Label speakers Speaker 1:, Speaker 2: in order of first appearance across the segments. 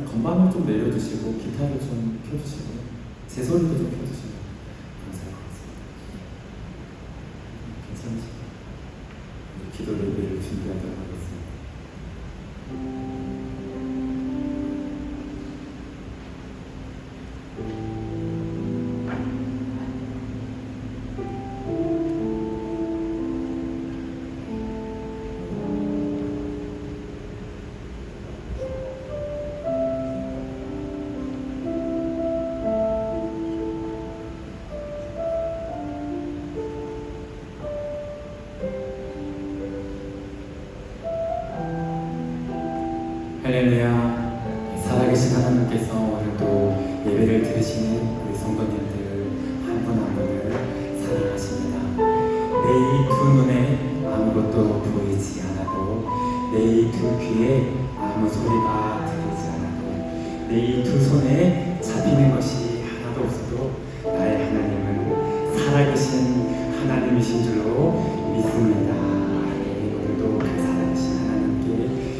Speaker 1: 건반을 좀 내려주시고 기타를 좀 켜주시고 제 소리도 좀 켜주시면 감사할 것 같습니다. 괜찮으시죠? 기도 예배를 준비하도록 하겠습니다. 할렐루야. 살아계신 하나님께서 오늘도 예배를 드리시는 우리 성도님들 한 분 한 분을 사랑하십니다. 내 이 두 눈에 아무것도 보이지 않아도, 내 이 두 귀에 아무 소리가 들리지 않아도, 내 이 두 손에 잡히는 것이 하나도 없어도 나의 하나님은 살아계신 하나님이신 줄로 믿습니다. 오늘도 그 살아계신 하나님께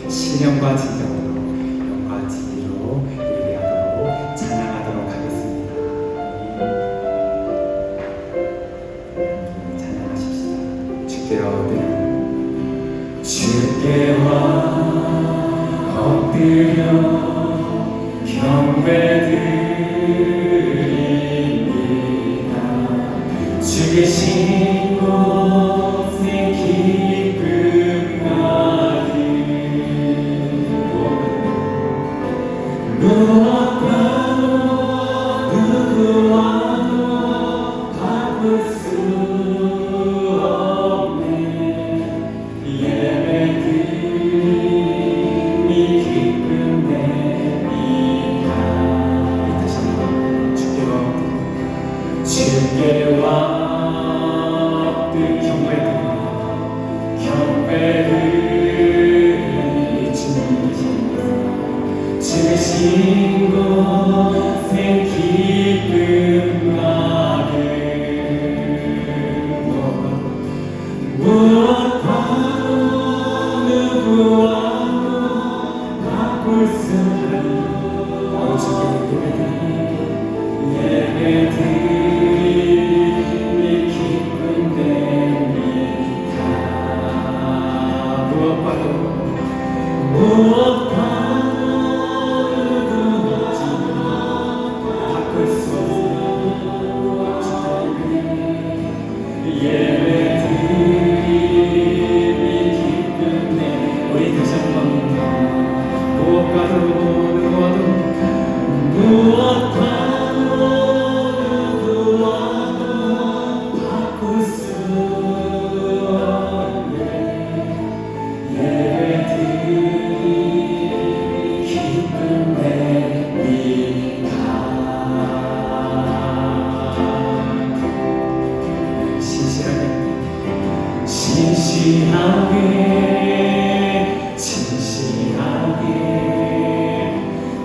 Speaker 1: 신령과 진정으로 영과 진리로 예배하도록 찬양하도록 하겠습니다. 찬양하십시다. 주께 엎드려 경배드립니다. 주 계신 곳에 기쁨 나리 무엇과도 누구와도 바꿀 수 없네. 예배드림이 기쁨 내리다. 다시 한번 주께와 엎드 경배드리 주신 곳에 기쁨 나게. 무엇과도 누구와도 바꿀 수 없는 예배드림이 기쁨 내리다. 무엇과도 바꿀 수 없는 예배드림이 기쁨 내리다. 우리 다시 한번 무엇과도 바꿀 수 없는 예배드림이 기쁨 내리다. 진실하게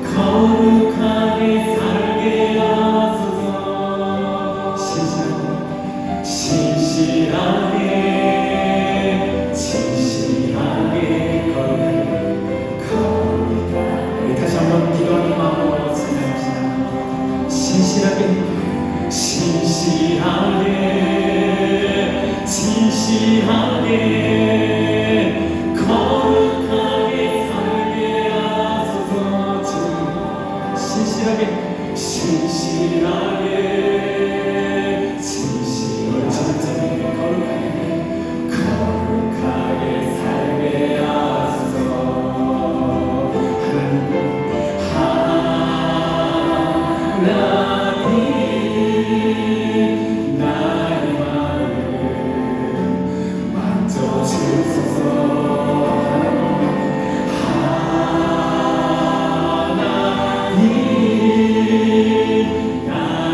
Speaker 1: 거룩하게 살게 하소서. 진실하게 거룩하게. 우리 다시 한번 기도하는 마음으로 찬양합시다. 진실하게 거룩하게 살게 하소서. 진실하게 거룩하게 살게 하소서. 하나님 나의 마음을 만져주소서. 하나님 나의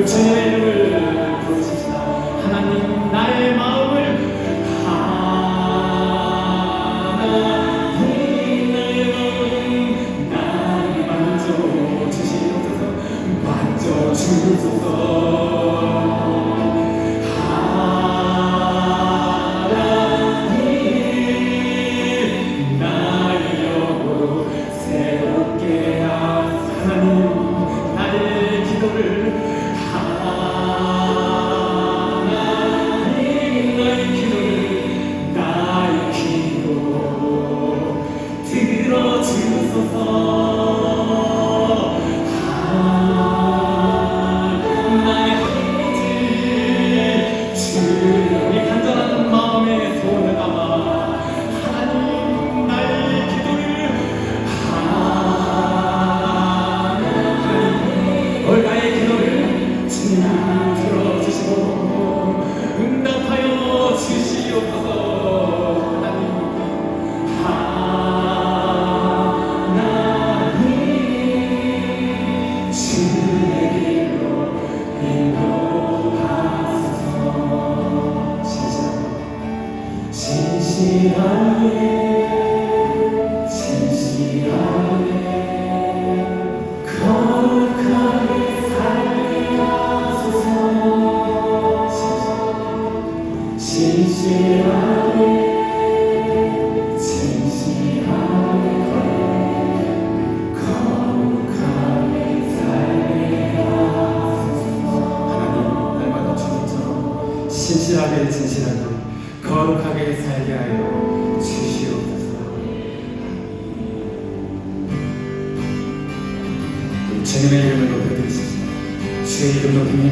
Speaker 1: 주님의 이름을 부르십시다. 하나님 나의 마음을 주소서. 하나님 나의 영으로 새롭게 하나님 나의 기도를 하나님 나의 기도 들어주소서. 진실하게 거룩하게 살게 하여 주시옵소서. 주님의 이름을 높여드리십시오. 주의 이름 높이면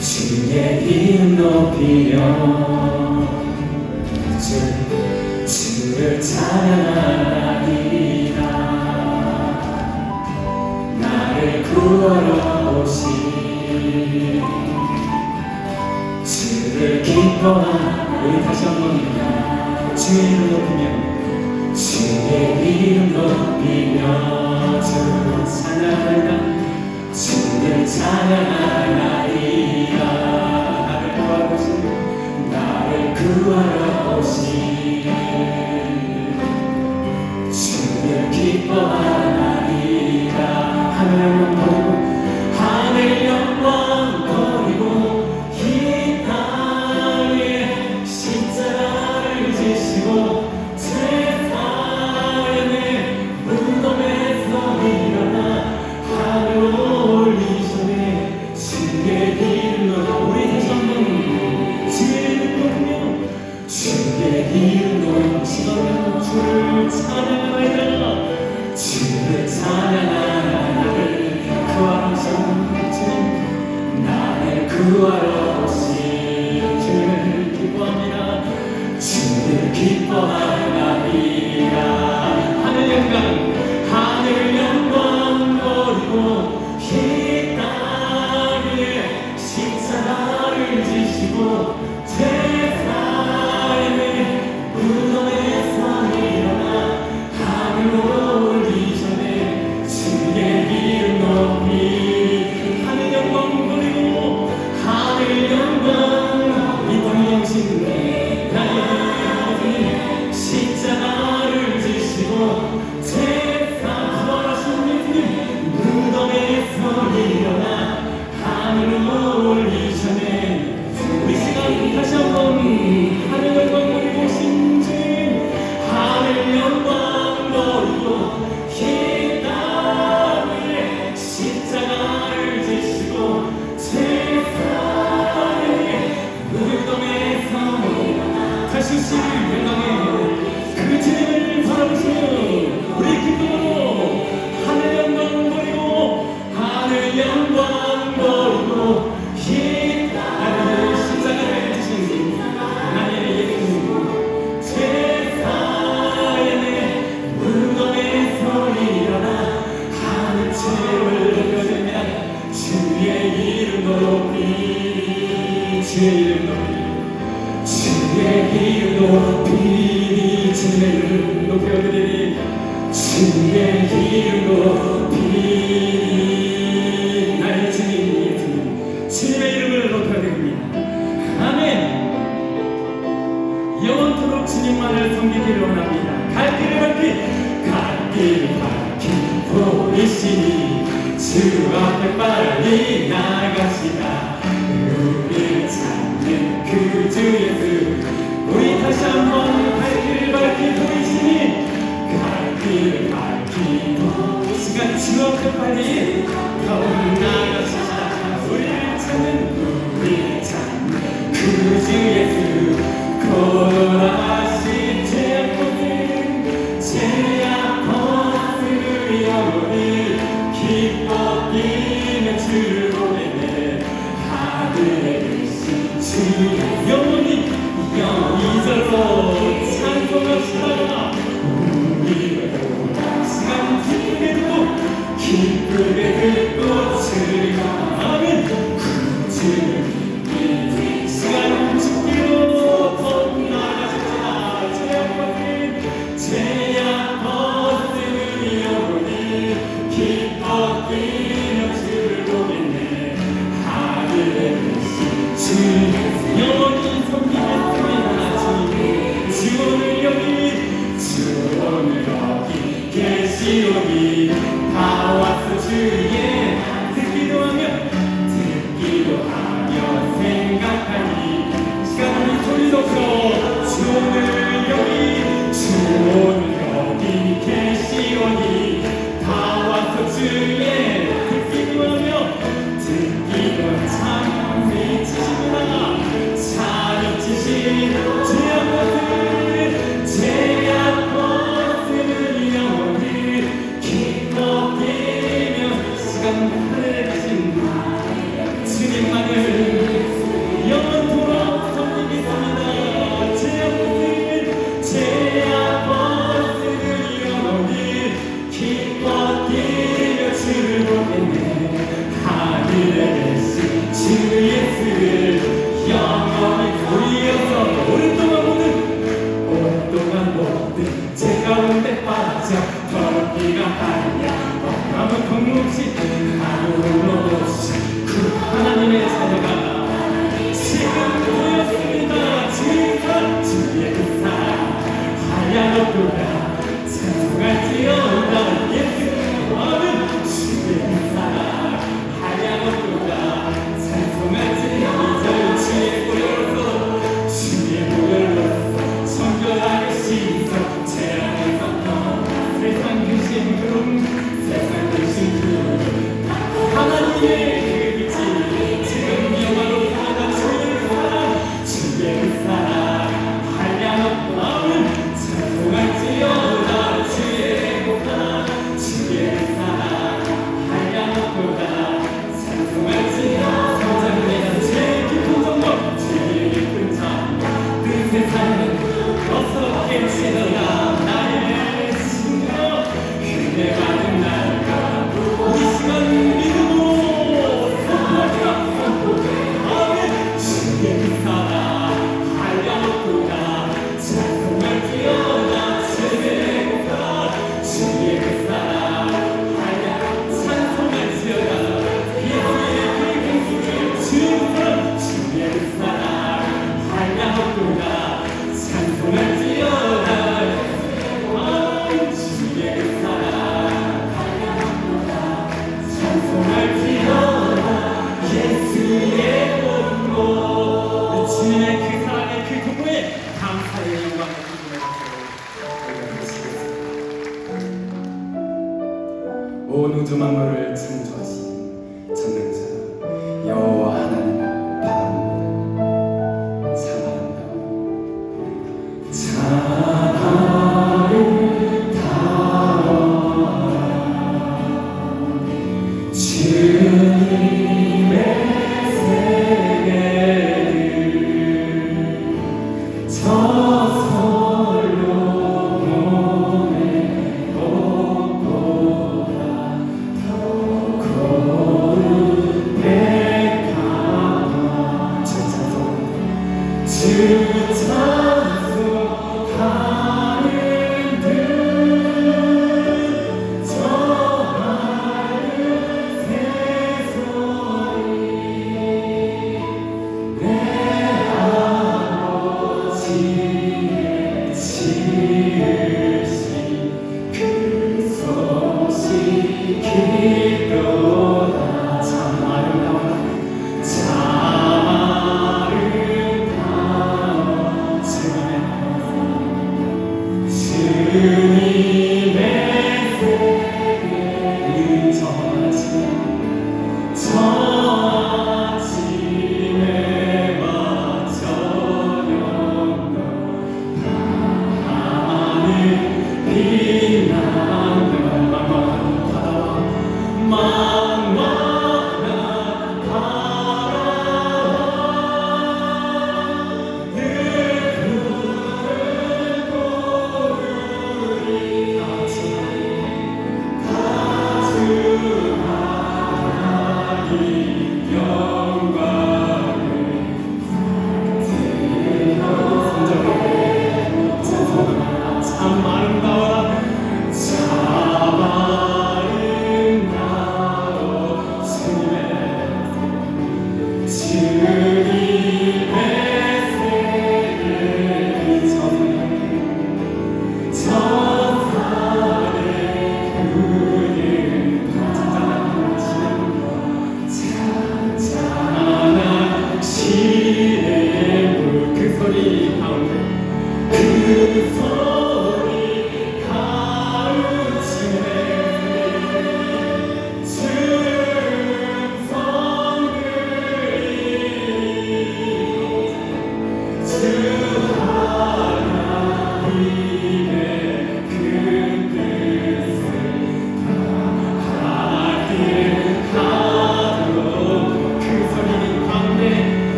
Speaker 1: 주의 이름 높이며 주를 찬양하리라. 나를 구하러 오신 주를 기뻐하는 우리 다시 한번 주의 이름 높이며 주의 이름 높이며 주를 찬양하리라. 주를 찬양하리라. 나를 구하러 오신 주를 기뻐하리라. 하늘 영광 버리고 하늘 영광 버리고 구하러 오신 주를 기뻐합니다. 주를 기뻐하리라. 하늘 영광 버리고 이 땅에 십자가를 지시고 제사의 무덤에서 일어나 하늘로 올리 전에 주의 이름 높이 하늘 영광 버리고 하늘 영광 이번이 영신 나의 십자가를 지시고 제사 부활하신 예수님 무덤에서 일어나 하늘로 올리 전에 우리 시간 다시 한번 하늘 영광 버리고 신주님 하늘 영광 버리고 이 땅에 십자가를 지시고 다시 영광에 그 주님을 바라보시며 우리 기쁨으로 하늘 영광 버리고 하늘 영광 버리고 이 나를 십자가를 지신 나의 예수님 제사의 무덤에서 일어나 하늘 주님을 높여드리며 주의 이름 높이 주의 이름 높이 주의 이름 높이 주의 이름 높여드리니 주의 이름 높이 나의 주님 예수님 섬기기를 원합니다. 갈 길을 밝히 보이시니 주 앞에 빨리 나가시다. 우리를 찾는 그 주 예수, 우리 다시 한번 갈 길을 밝히 보이시니 갈 길을 밝히 시간 주 앞에 빨리 나가시다. 우리를 찾는 그 주 예수, 고라시 죄악 벗을 영원히 기뻐 뛰는 주를 보내네. 하늘에 계신 주 영원히 이절로 찬송합시다. 우리를 시간 기쁘게 듣고 즐거워하면 그 주를 시간 죽기로 더 나아가셨잖아. 죄악 벗은 영혼이 기뻐 뛰며 주를 보겠네. 하늘에 계신 주 영원히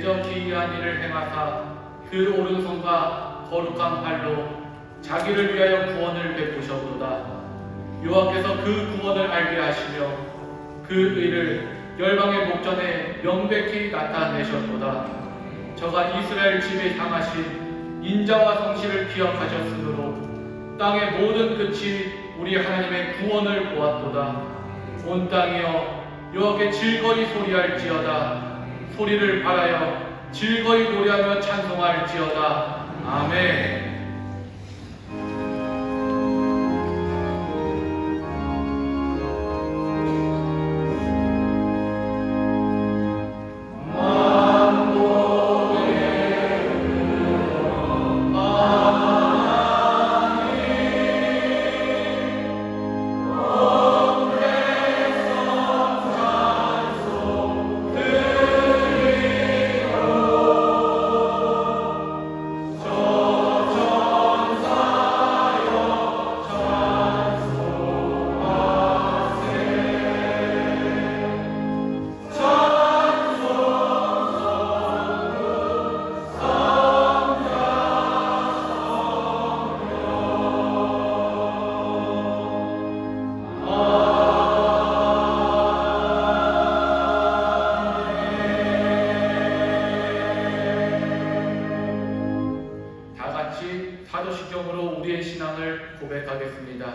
Speaker 2: 대저 기이한 일을 행하사 그 오른손과 거룩한 팔로 자기를 위하여 구원을 베푸셨도다. 여호와께서 그 구원을 알게 하시며 그 의를 열방의 목전에 명백히 나타내셨도다. 저가 이스라엘 집에 향하신 인자와 성실을 기억하셨으므로 땅의 모든 끝이 우리 하나님의 구원을 보았도다. 온 땅이여 여호와께 즐거이 소리할지어다. 소리를 발하여 즐거이 노래하며 찬송할지어다. 아멘. 사도시경으로 우리의 신앙을 고백하겠습니다.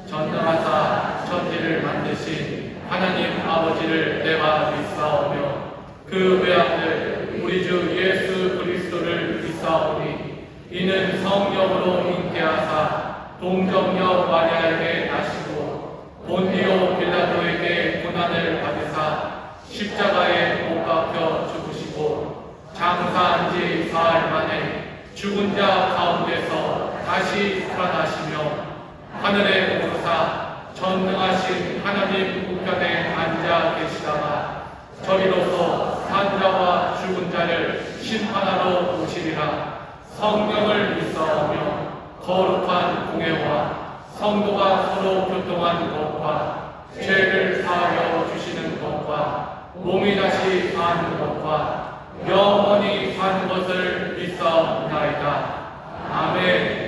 Speaker 2: 전능하사 천지를 만드신 하나님 아버지를 내가 믿사오며 그 외아들 우리 주 예수 그리스도를 믿사오니 이는 성령으로 잉태하사 동정녀 마리아에게 나시고 본디오 빌라도에게 고난을 받으사 십자가에 못 박혀 죽으시고 장사한 지 사흘 만에 죽은 자 가운데서 다시 살아나시며 하늘에 오르사 전능하신 하나님 우편에 앉아 계시다가 저리로서 산자와 죽은 자를 심판하러 오시리라. 성령을 믿사오며 거룩한 공회와 성도가 서로 교통하는 것과 죄를 사하여 주시는 것과 몸이 다시 사는 것과 영원히 사는 것을 믿사옵나이다. 아멘.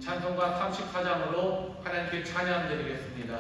Speaker 2: 찬송가 34장으로 하나님께 찬양 드리겠습니다.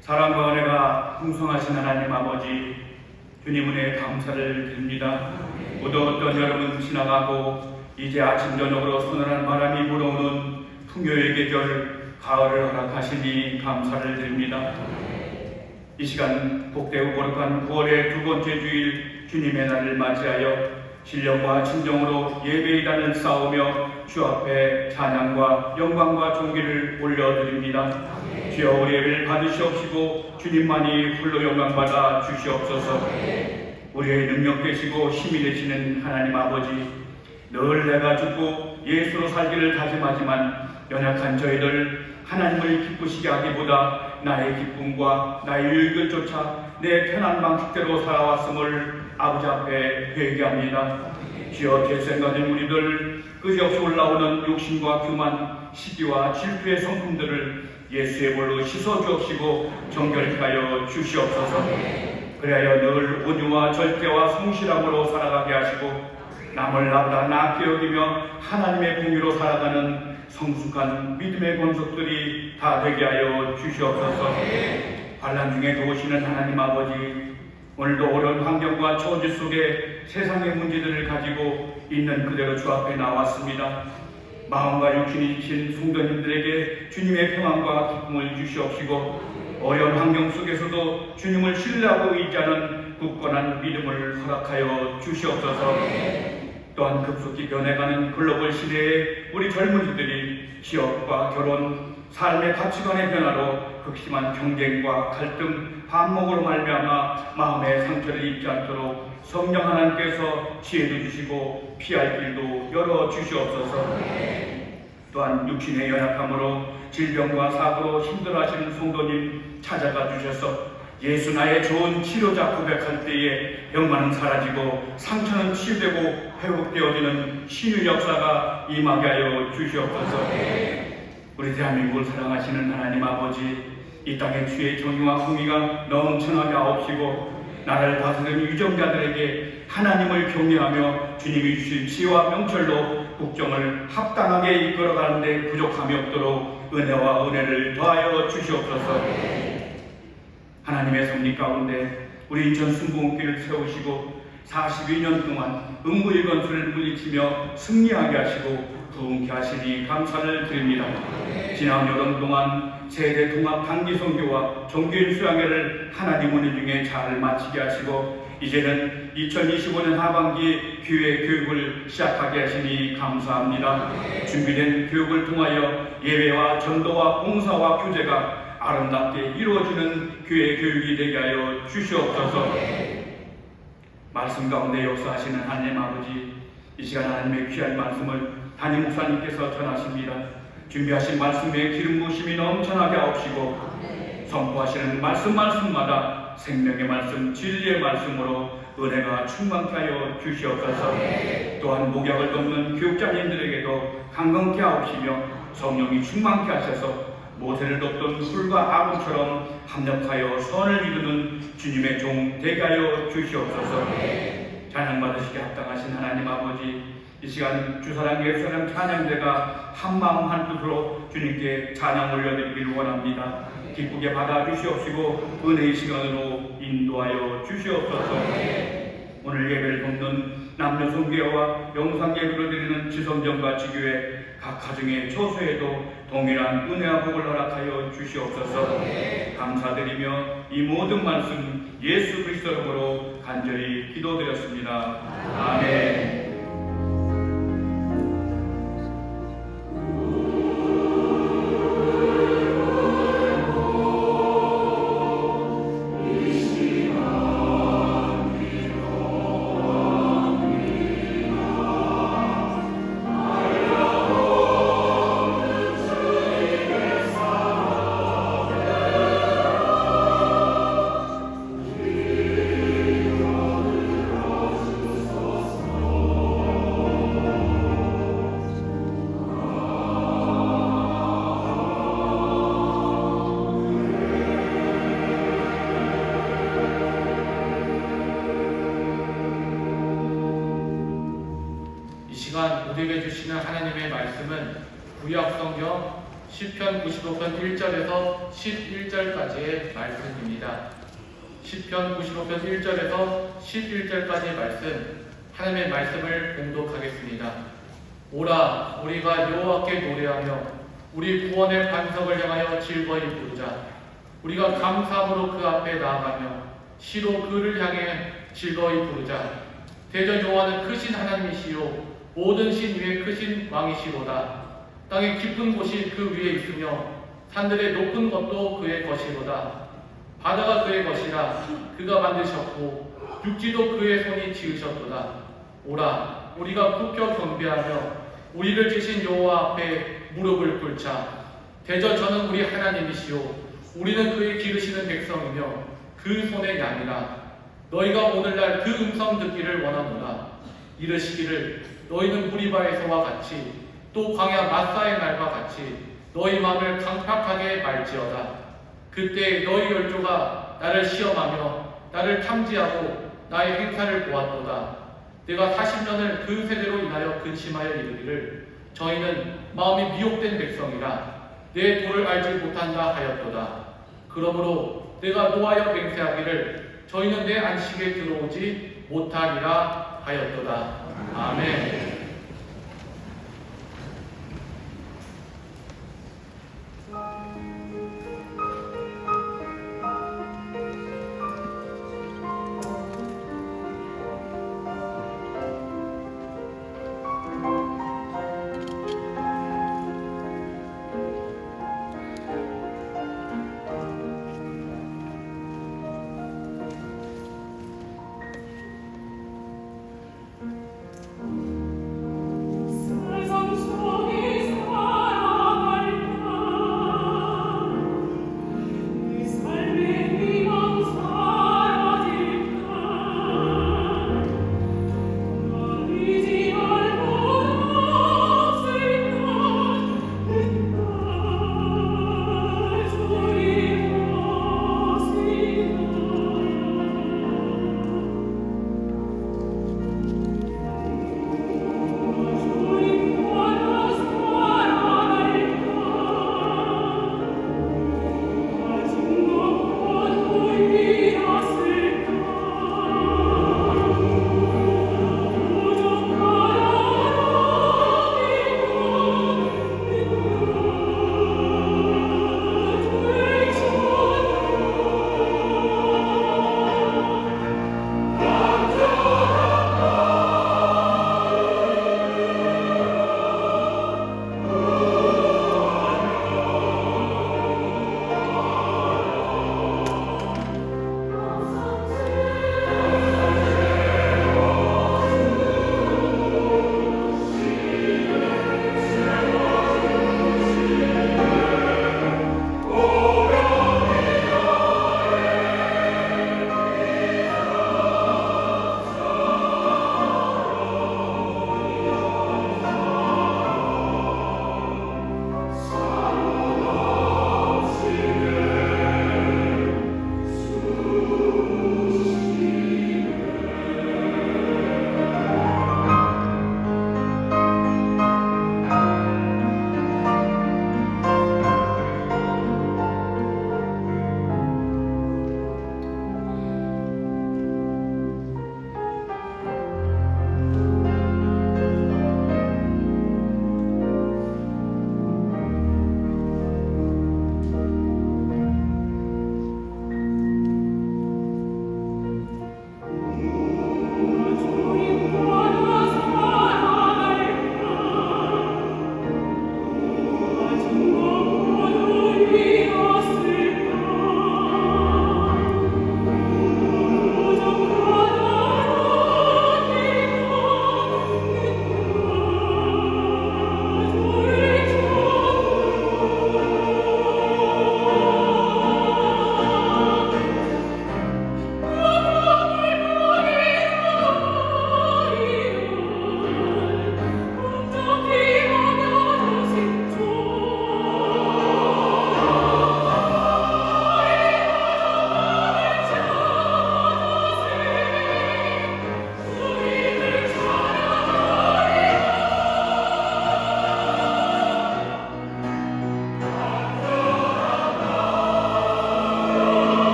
Speaker 3: 사랑과 은혜가 풍성하신 하나님 아버지, 주님 은혜에 감사를 드립니다. 무더웠던 여름은 지나가고 이제 아침 저녁으로 서늘한 바람이 불어오는 풍요의 계절 가을을 허락하시니 감사를 드립니다. 이 시간 복되고 거룩한 9월의 두 번째 주일 주님의 날을 맞이하여 신령과 진정으로 예배이단을 쌓으며 주 앞에 찬양과 영광과 존귀를 올려드립니다. 주여 우리 예배를 받으시옵시고 주님만이 홀로 영광받아 주시옵소서. 우리의 능력 되시고 힘이 되시는 하나님 아버지, 늘 내가 죽고 예수로 살기를 다짐하지만 연약한 저희들 하나님을 기쁘시게 하기보다 나의 기쁨과 나의 유익을 쫓아 내 편한 방식대로 살아왔음을 아버지 앞에 회개합니다. 주여 죄성 가진 우리들 끝없이 올라오는 욕심과 교만, 시기와 질투의 성품들을 예수의 볼로 씻어 주옵시고 정결케 하여 주시옵소서. 그래야 늘 온유와 절제와 성실함으로 살아가게 하시고 남을 나보다 낫게 여기며 하나님의 공의로 살아가는 성숙한 믿음의 권속들이 다 되게 하여 주시옵소서. 환난 중에 도우시는 하나님 아버지, 오늘도 어려운 환경과 처지 속에 세상의 문제들을 가지고 있는 그대로 주 앞에 나왔습니다. 마음과 육신이 지친 성도님들에게 주님의 평안과 기쁨을 주시옵시고 어려운 환경 속에서도 주님을 신뢰하고 의지하는 굳건한 믿음을 허락하여 주시옵소서. 또한 급속히 변해가는 글로벌 시대에 우리 젊은이들이 취업과 결혼, 삶의 가치관의 변화로 극심한 경쟁과 갈등, 반목으로 말미암아 마음의 상처를 입지 않도록 성령 하나님께서 지혜도 주시고 피할 길도 열어 주시옵소서. 또한 육신의 연약함으로 질병과 사고로 힘들어하시는 성도님 찾아가 주셔서 예수 나의 좋은 치료자 고백할 때에 병만은 사라지고 상처는 치유되고 회복되어지는 신의 역사가 임하게 하여 주시옵소서. 우리 대한민국을 사랑하시는 하나님 아버지, 이 땅에 주의 정의와 공의가 넘쳐나게 하옵시고 나라를 다스리는 유정자들에게 하나님을 경외하며 주님이 주신 지혜와 명철로 국정을 합당하게 이끌어가는 데 부족함이 없도록 은혜와 은혜를 더하여 주시옵소서. 하나님의 섭리 가운데 우리 인천 순복음교회를 세우시고 42년 동안 음부의 건수를 물리치며 승리하게 하시고 부흥케 하시니 감사를 드립니다. 지난 여름 동안 세대 통합 단기 선교와 종교인 수양회를 하나님 은혜 중에 잘 마치게 하시고 이제는 2025년 하반기 교회 교육을 시작하게 하시니 감사합니다. 준비된 교육을 통하여 예배와 전도와 봉사와 교제가 아름답게 이루어지는 교회 교육이 되게 하여 주시옵소서. 말씀 가운데 역사하시는 하나님 아버지, 이 시간 하나님의 귀한 말씀을 담임 목사님께서 전하십니다. 준비하신 말씀에 기름 부으심이 넘쳐나게 하옵시고 선포하시는 말씀마다 생명의 말씀, 진리의 말씀으로 은혜가 충만케 하여 주시옵소서. 또한 목약을 돕는 교육자님들에게도 강건케 하옵시며 성령이 충만케 하셔서 모세를 돕던 훌과 아론처럼 합력하여 선을 이루는 주님의 종 되게 하여 주시옵소서. 찬양 받으시기 합당하신 하나님 아버지, 이 시간 주사랑 예수사랑 찬양대가 한마음 한뜻으로 주님께 찬양 올려드리기를 원합니다. 기쁘게 받아주시옵시고 은혜의 시간으로 인도하여 주시옵소서. 오늘 예배를 돕는 남녀송교회와 영상 예배를 드리는 지성전과 지교회 각 가정의 처소에도 동일한 은혜와 복을 허락하여 주시옵소서. 감사드리며 이 모든 말씀 예수 그리스도 이름으로 간절히 기도드렸습니다. 아멘.
Speaker 2: 우리에게 주시는 하나님의 말씀은 구약성경 시편 95편 1절에서 11절까지의 말씀입니다. 시편 95편 1절에서 11절까지의 말씀, 하나님의 말씀을 봉독하겠습니다. 오라, 우리가 여호와께 노래하며 우리 구원의 반석을 향하여 즐거이 부르자. 우리가 감사함으로 그 앞에 나아가며 시로 그를 향해 즐거이 부르자. 대전 여호와는 크신 하나님이시요 모든 신 위에 크신 왕이시로다. 땅의 깊은 곳이 그 위에 있으며 산들의 높은 것도 그의 것이로다. 바다가 그의 것이라 그가 만드셨고 육지도 그의 손이 지으셨도다. 오라, 우리가 굽혀 경배하며 우리를 지신 여호와 앞에 무릎을 꿇자. 대저 저는 우리 하나님이시요 우리는 그의 기르시는 백성이며 그 손의 양이라. 너희가 오늘날 그 음성 듣기를 원하노라. 이르시기를 너희는 무리바에서와 같이 또 광야 마사의 날과 같이 너희 마음을 강팍하게 말지어다. 그때 너희 열조가 나를 시험하며 나를 탐지하고 나의 행사를 보았도다. 내가 40년을 그 세대로 인하여 근심하여 이르기를 저희는 마음이 미혹된 백성이라 내 도를 알지 못한다 하였도다. 그러므로 내가 노하여 맹세하기를 저희는 내 안식에 들어오지 못하리라 하였도다. 아멘.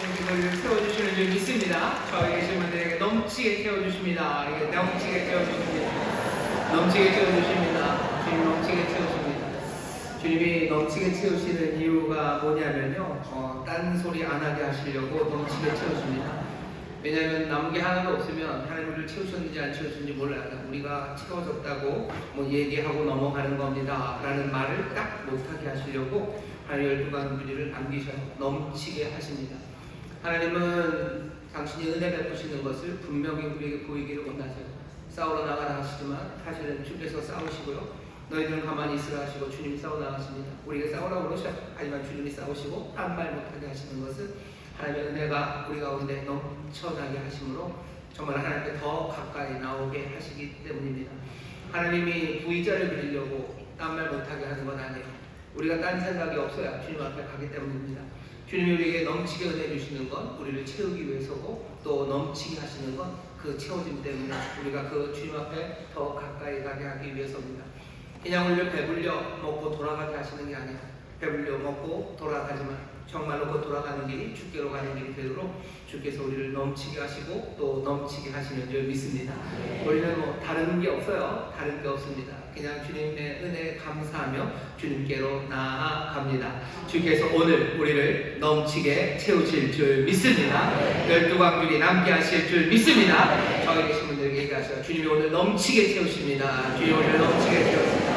Speaker 4: 주님께서 우리를 채워주시는 줄 믿습니다. 저희 계신 분들에게 넘치게 채워주십니다. 이게 넘치게 채워주십니다. 넘치게 채워주십니다. 주님 넘치게 채우십니다. 주님이 넘치게 채우시는 이유가 뭐냐면요, 딴 소리 안 하게 하시려고 넘치게 채우십니다. 왜냐하면 남은 게 하나도 없으면 하나님 우리를 채우셨는지 안 채우셨는지 몰라요. 우리가 채워졌다고 뭐 얘기하고 넘어가는 겁니다 라는 말을 딱 못하게 하시려고 하나님 12가지 남기셔 넘치게 하십니다. 하나님은 당신이 은혜 베푸시는 것을 분명히 우리에게 보이기를 원하세요. 싸우러 나가라 하시지만 사실은 주께서 싸우시고요, 너희들은 가만히 있으라 하시고 주님이 싸워 나가십니다. 우리에게 싸우라고 그러셔요. 하지만 주님이 싸우시고 딴 말 못하게 하시는 것은 하나님의 은혜가 우리 가운데 넘쳐나게 하심으로 정말 하나님께 더 가까이 나오게 하시기 때문입니다. 하나님이 부의자를 부리려고 딴 말 못하게 하는 건 아니에요. 우리가 딴 생각이 없어야 주님 앞에 가기 때문입니다. 주님이 우리에게 넘치게 은혜 주시는 건 우리를 채우기 위해서고, 또 넘치게 하시는 건 그 채워짐 때문에 우리가 그 주님 앞에 더 가까이 가게 하기 위해서입니다. 그냥 우리를 배불려 먹고 돌아가게 하시는 게 아니에요. 배불려 먹고 돌아가지만 정말로 그 돌아가는 길이 주께로 가는 길이 되도록 주께서 우리를 넘치게 하시고 또 넘치게 하시는 줄 믿습니다. 우리는 뭐 다른 게 없어요. 다른 게 없습니다. 그냥 주님의 은혜에 감사하며 주님께로 나아갑니다. 주께서 오늘 우리를 넘치게 채우실 줄 믿습니다. 12광줄이 남게 하실 줄 믿습니다. 저기 계신 분들에게 얘기하셔요. 주님이 오늘 넘치게 채우십니다. 주님이 오늘 넘치게 채우십니다.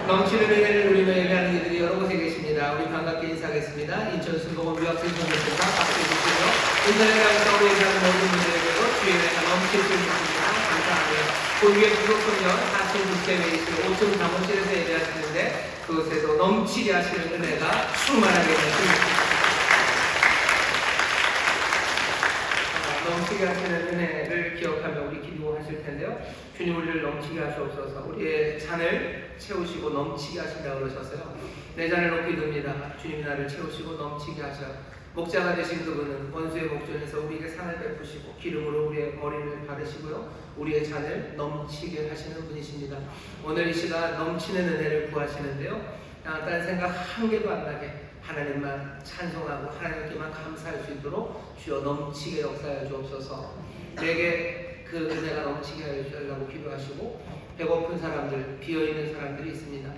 Speaker 4: 넘치는 은혜를 누리며 예배하는 이들이 여러 곳에 계십니다. 우리 반갑게 인사하겠습니다. 인천 순복음 유학생 선교센터 박수 주시고요. 인터넷 가서 우리 예배하는 모든 분들에게도 주의 은혜가 넘칠 줄 믿습니다. 감사하고요. 그 위에 부족소년 4층 국제회의 5층 사무실에서 예배하시는데 그곳에서 넘치게 하시는 은혜가 충만하게 되십니다. 넘치게 하시는 은혜를 기억하며 우리 기도하실 텐데요. 주님 우리를 넘치게 하시옵소서. 우리의 잔을 채우시고 넘치게 하신다고 그러셨어요. 내 잔을 높이 듭니다. 주님이 나를 채우시고 넘치게 하셔. 목자가 되신 그분은 원수의 목전에서 우리에게 상을 베푸시고 기름으로 우리의 머리를 바르시고요, 우리의 잔을 넘치게 하시는 분이십니다. 오늘 이 시간 넘치는 은혜를 구하시는데요, 다른 생각 한 개도 안 나게 하나님만 찬송하고 하나님께만 감사할 수 있도록 주여 넘치게 역사하여 주옵소서. 내게 그 은혜가 넘치게 하여 주려고 기도하시고, 배고픈 사람들, 비어있는 사람들이 있습니다.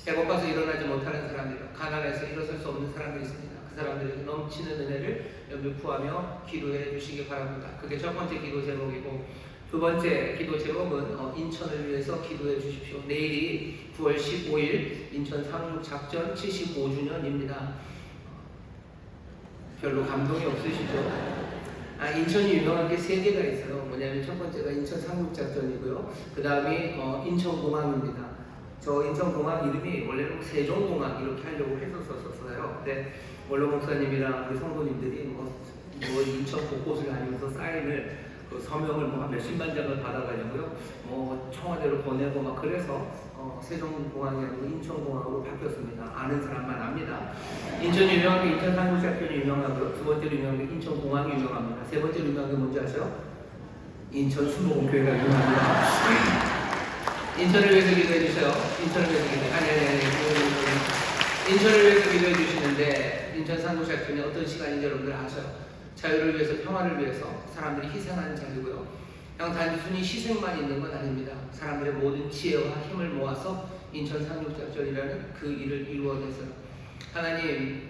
Speaker 4: 배고파서 일어나지 못하는 사람들, 가난해서 일어설 수 없는 사람들이 있습니다. 그 사람들에게 넘치는 은혜를 여기 구하며 기도해 주시기 바랍니다. 그게 첫 번째 기도 제목이고, 두 번째 기도 제목은 인천을 위해서 기도해 주십시오. 내일이 9월 15일 인천 상륙 작전 75주년입니다. 별로 감동이 없으시죠? 인천이 유명한 게 세 개가 있어요. 뭐냐면 첫 번째가 인천 상륙 작전이고요. 그 다음이 인천공항입니다. 저 인천공항 이름이 원래는 세종공항 이렇게 하려고 했었어요. 근데 원로 목사님이랑 우리 성도님들이 뭐 인천 곳곳을 다니면서 사인을 그 서명을 뭐 한 몇십만 장을 받아가지고요, 뭐 청와대로 보내고 막 그래서 세종공항이 아니고 인천공항으로 바뀌었습니다. 아는 사람만 압니다. 인천이 유명한 게 인천 상륙작전이 유명하고요. 두 번째로 유명한 게 인천공항이 유명합니다. 세 번째로 유명한 게 뭔지 아세요? 인천 순복음교회가 유명합니다. 인천을 위해서 기도해 주세요. 인천을 위해서 기도해. 인천을 위해서 기도해 주시는데, 인천 상륙작전이 어떤 시간인지 여러분들 아셔요? 자유를 위해서, 평화를 위해서 사람들이 희생하는 자리고요. 그냥 단순히 희생만 있는 건 아닙니다. 사람들의 모든 지혜와 힘을 모아서 인천 상륙작전이라는 그 일을 이루어냈어요. 하나님,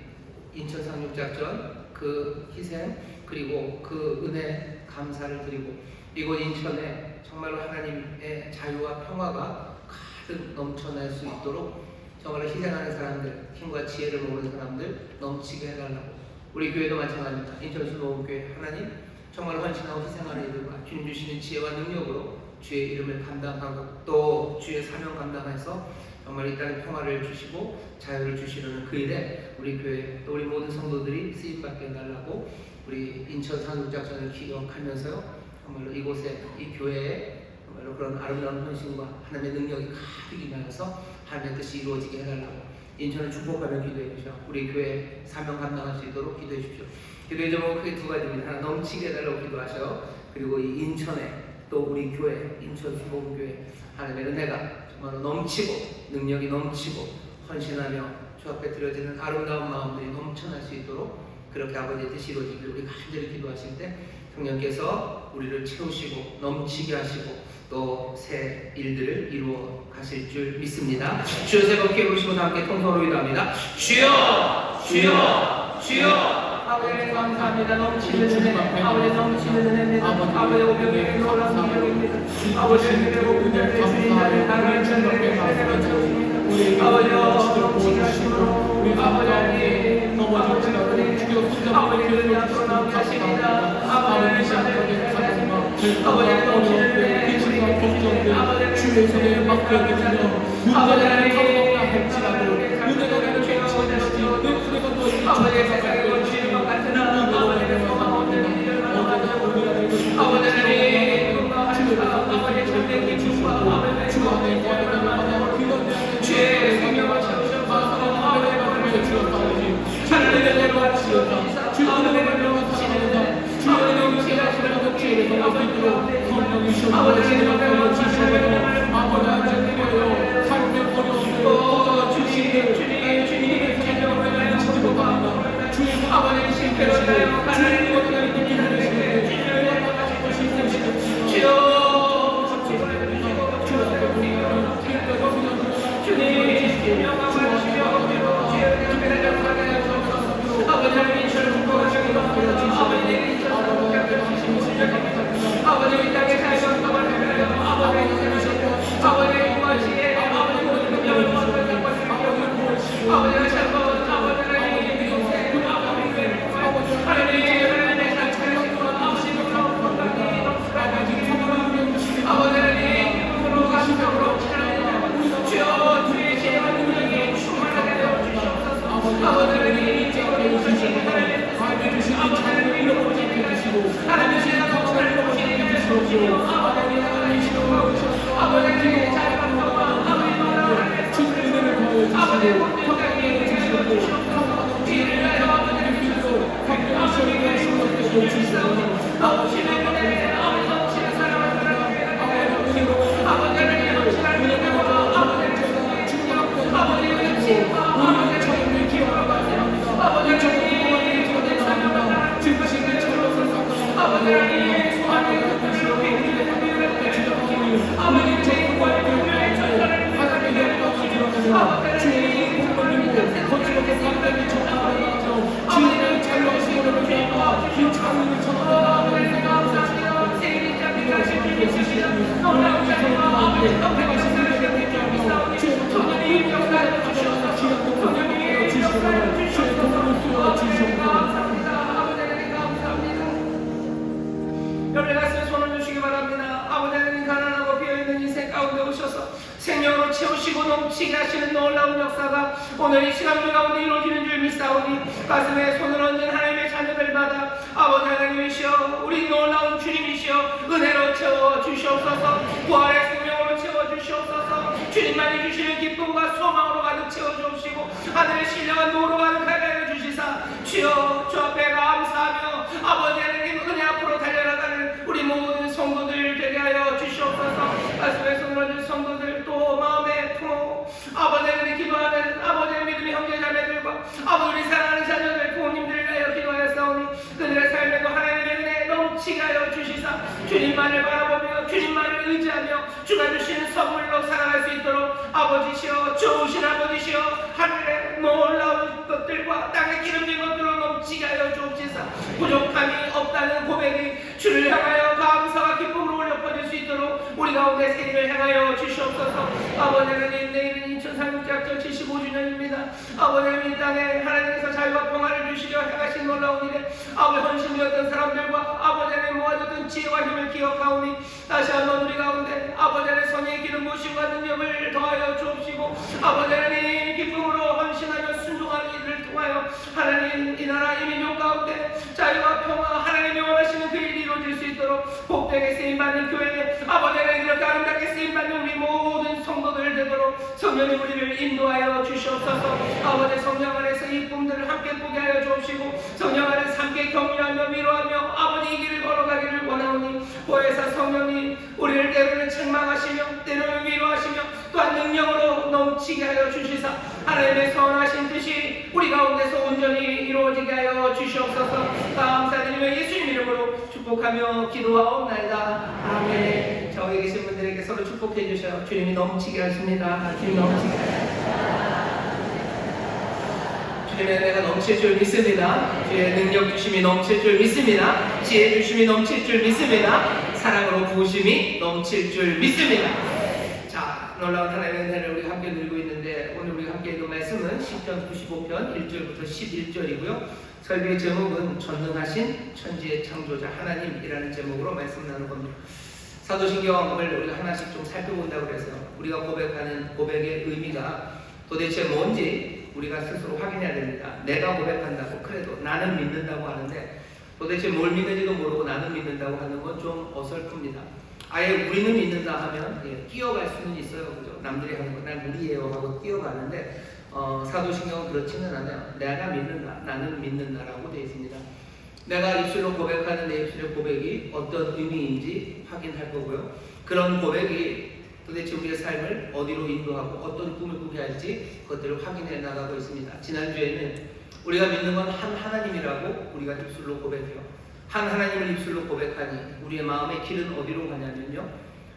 Speaker 4: 인천 상륙작전 그 희생 그리고 그 은혜 감사를 드리고, 이곳 인천에 정말로 하나님의 자유와 평화가 가득 넘쳐날 수 있도록 정말로 희생하는 사람들, 힘과 지혜를 모으는 사람들 넘치게 해달라고. 우리 교회도 마찬가지입니다. 인천 순복음교회 하나님 정말 헌신하고 희생하는 이들과 주님 주시는 지혜와 능력으로 주의 이름을 감당하고 또 주의 사명 감당해서 정말 이 땅에 평화를 주시고 자유를 주시려는 그 일에 우리 교회 또 우리 모든 성도들이 쓰임받게 해달라고 우리 인천 상륙작전을 기억하면서요, 정말로 이곳에 이 교회에 정말로 그런 아름다운 헌신과 하나님의 능력이 가득 임하여서 하나님의 뜻이 이루어지게 해달라고 인천을 축복하며 기도해 주십시오. 우리 교회 사명 감당할 수 있도록 기도해 주십시오. 기도의 제목은 크게 두 가지입니다. 하나, 넘치게 해달라고 기도하셔요. 그리고 이 인천에 또 우리 교회, 인천 순복음교회 하나님의 은혜가 정말로 넘치고 능력이 넘치고 헌신하며 주 앞에 드려지는 아름다운 마음들이 넘쳐날 수 있도록 그렇게 아버지의 뜻이 이루어지길 우리 간절히 기도하실 때 성령께서 우리를 채우시고 넘치게 하시고 또 새 일들을 이루어 가실 줄 믿습니다. 주여 세 번 깨우시고 함께 통성으로 기도합니다. 주여 주여 주여 아버지 감사합니다. 넘치는 은혜 아버지 넘치는 은혜입니다. 아버지 오병의 놀라운 능력입니다. 아버지 은혜로 그녀의 주인 나를 나를 전하게 하시는 주십니다. 아버지여 넘치게 하시므로 아버지 하나님 아버지 아버지 앞으로 나오게 하십니다. 아버지 아버지 넘치는 은혜 주의 손에 맡겨드리며 아버지 하나님 할지라도 은혜가 나를 죄지었지 내 은혜가 너희 아버지의 세상에 걸치는 것 같으나 아버지의 소망 없는 일을 만나서 아버지 하나님 아버지의 참된 기쁨과 아버지의 주 안에 거하는 주의 생명을 채우셔서 아버지의 말을 주옵소서 하나님의 내로 하시옵소서 주의 은혜를 넘치는 주의 넘치게 하시는 주의 아버지로 아버지의 말을 주시옵소서 아버지 하나님의 삶의 어려움을 주님 주님의 지지 못합니다. 주의 아버지의 실패로 인하여 하나님의 것을 느끼는 주여 주님 명함하시며 아버지 하나님 이처럼 구원하시고 아버지 이처럼 아버지 이 땅에 살던 동안 아버지의 무엇이에 아버지 모든 영을 아버지의 참고 아버지의 인생 하나님의 삶을 아버지로 건강히 아버지의 기쁨으로 가시도록 찬양합니다. 주여 주의 지혜와 능력이 충만하게 하여 주시옵소서. 아버지의 인생을 주시고 하나님의 아버지를 이루어지게 하시고 하나님의 나라를 이루어지게 하시고 아버지의 자유와 아버지의 나라를 주시고 아버지의 모든 땅에 주시옵소서. 이를 위하여 아버지를 주시고 아버지의 주시옵소서. 아버지의 은혜 아버지 넘치는 사랑을 사랑하게 아버지를 넘치는 믿음으로 아버지를 주시고 아버지의 음식과 아버지의 정의 기억과 아버지의 정의 기억의 사랑과 주시는 철로서 아버지의 소원을 주시고 아버지의 제국과 국민의 전선을 하나님의 영광을 아버지의 부모님을 거칠게 상당히 전하며 주님의 자유하심으로 위하여 이 자유를 전하며 감사합니다. 생일이 짝이가 하시는 주시는 놀라운 자유와 아버지 덕분에 주시는 주의 소년이 역사를 주시옵소서. 소년이 역사를 주시옵소서. 감사합니다. 아버지 감사합니다. 여러분 말씀 손을 주시기 바랍니다. 아버지 하나님 가난하고 비어있는 인생 가운데 오셔서 생명으로 채우시고 넘치게 하시는 놀라운 역사가 오늘 이 시간 가운데 이루어지는 줄 믿사오니 가슴에 손을 얹은 하나님의 자녀들마다 아버지 하나님이시여 우리 놀라운 주님이시여 은혜로 채워 주시옵소서. 부활의 생명으로 채워 주시옵소서. 주님만이 주시는 기쁨과 소망으로 가득 채워 주옵시고 하늘의 신령한 노로 가득하게 하여 주시사 주여 주 앞에 감사하며 아버지 하나님 은혜 앞으로 달려나가는 우리 모든 성도들 되게 하여 주시옵소서. 가슴에 손을 얹은 성도들 또 마음에 품어 아버지 하나님 기도하는 아버지의 믿음의 형제자매들과 아버지 사랑하는 자녀들 부모님들을 위하여 기도하였사오니 그들의 삶에도 하나님의 은혜 넘치게 하여 주시사 주님만을 바라보며 주님만을 의지하며 주가 주시는 선물로 살아갈 수 있도록 아버지시여 좋으신 아버지시여 하늘의 놀라운 것들과 땅에 기름진 것들로 넘치게 하여 주옵시사 부족함이 없다는 고백이 주를 향하여 감사와 기쁨으로 올려 퍼질 수 있도록 우리 가운데 세일을 향하여 주시옵소서. 아버지 하나님 내일은 2036작전 75주년입니다. 아버지 하나님 이 땅에 하나님께서 자유와 평화를 주시려 행하신 놀라운 일에 아버지 헌신되었던 사람들과 아버지 하나님 모아졌던 지혜와 힘을 기억하오니 다시 한번 우리 가운데 아버지 하나님 선의 기름 부으심과 능력을 더하여 주옵시고 아버지 하나님 기쁨으로 헌신하며 순종하는 일을 통하여 하나님 이 나라 이 민족 가운데 자유와 평화 하나님이 원하시는 그 일이 이루어질 수 있도록 복되게 쓰임받는 교회 아버지 하나님 그렇게 아름답게 쓰임받는 우리 모든 성도들 되도록 성령이 우리를 인도하여 주시옵소서. 아버지 성령 안에서 이 꿈들을 함께 보게 하여 주옵시고 성령 안에서 함께 격려하며 위로하며 아버지 이 길을 걸어가기를 원하오니 보혜사 성령님 우리를 때로는 책망하시며 때로는 위로하시며 또한 능력으로 넘치게 하여 주시사 하나님의 선하신 뜻이 우리 가운데서 온전히 이루어지게 하여 주시옵소서. 감사드리며 예수님 이름으로 축복하며 기도하옵나이다. 아멘. 저기 계신 분들에게 서로 축복해 주셔요. 주님이 넘치게 하십니다. 주님 넘치게 주님의 은혜가 넘칠 줄 믿습니다. 주의 능력 주심이 넘칠 줄 믿습니다. 지혜 주심이 넘칠 줄 믿습니다. 사랑으로 부으심이 넘칠 줄 믿습니다. 자, 놀라운 하나님의 은혜를 우리 함께 누리고 있는데 오늘 우리 함께 읽은 말씀은 시편 95편 1절부터 11절이고요. 설교의 제목은 전능하신 천지의 창조자 하나님이라는 제목으로 말씀 나눌 겁니다. 사도신경을 우리가 하나씩 좀 살펴본다고 해서 우리가 고백하는 고백의 의미가 도대체 뭔지 우리가 스스로 확인해야 됩니다. 내가 고백한다고 그래도 나는 믿는다고 하는데 도대체 뭘 믿는지도 모르고 나는 믿는다고 하는 건 좀 어설픕니다. 아예 우리는 믿는다 하면 뛰어갈 수는 있어요. 그죠? 남들이 하는 거 난 우리예요 하고 뛰어가는데 사도신경은 그렇지는 않아요. 내가 믿는다, 나는 믿는다라고 되어 있습니다. 내가 입술로 고백하는 내 입술의 고백이 어떤 의미인지 확인할 거고요. 그런 고백이 도대체 우리의 삶을 어디로 인도하고 어떤 꿈을 꾸게 할지 그것들을 확인해 나가고 있습니다. 지난주에는 우리가 믿는 건 한 하나님이라고 우리가 입술로 고백해요. 한 하나님을 입술로 고백하니 우리의 마음의 길은 어디로 가냐면요.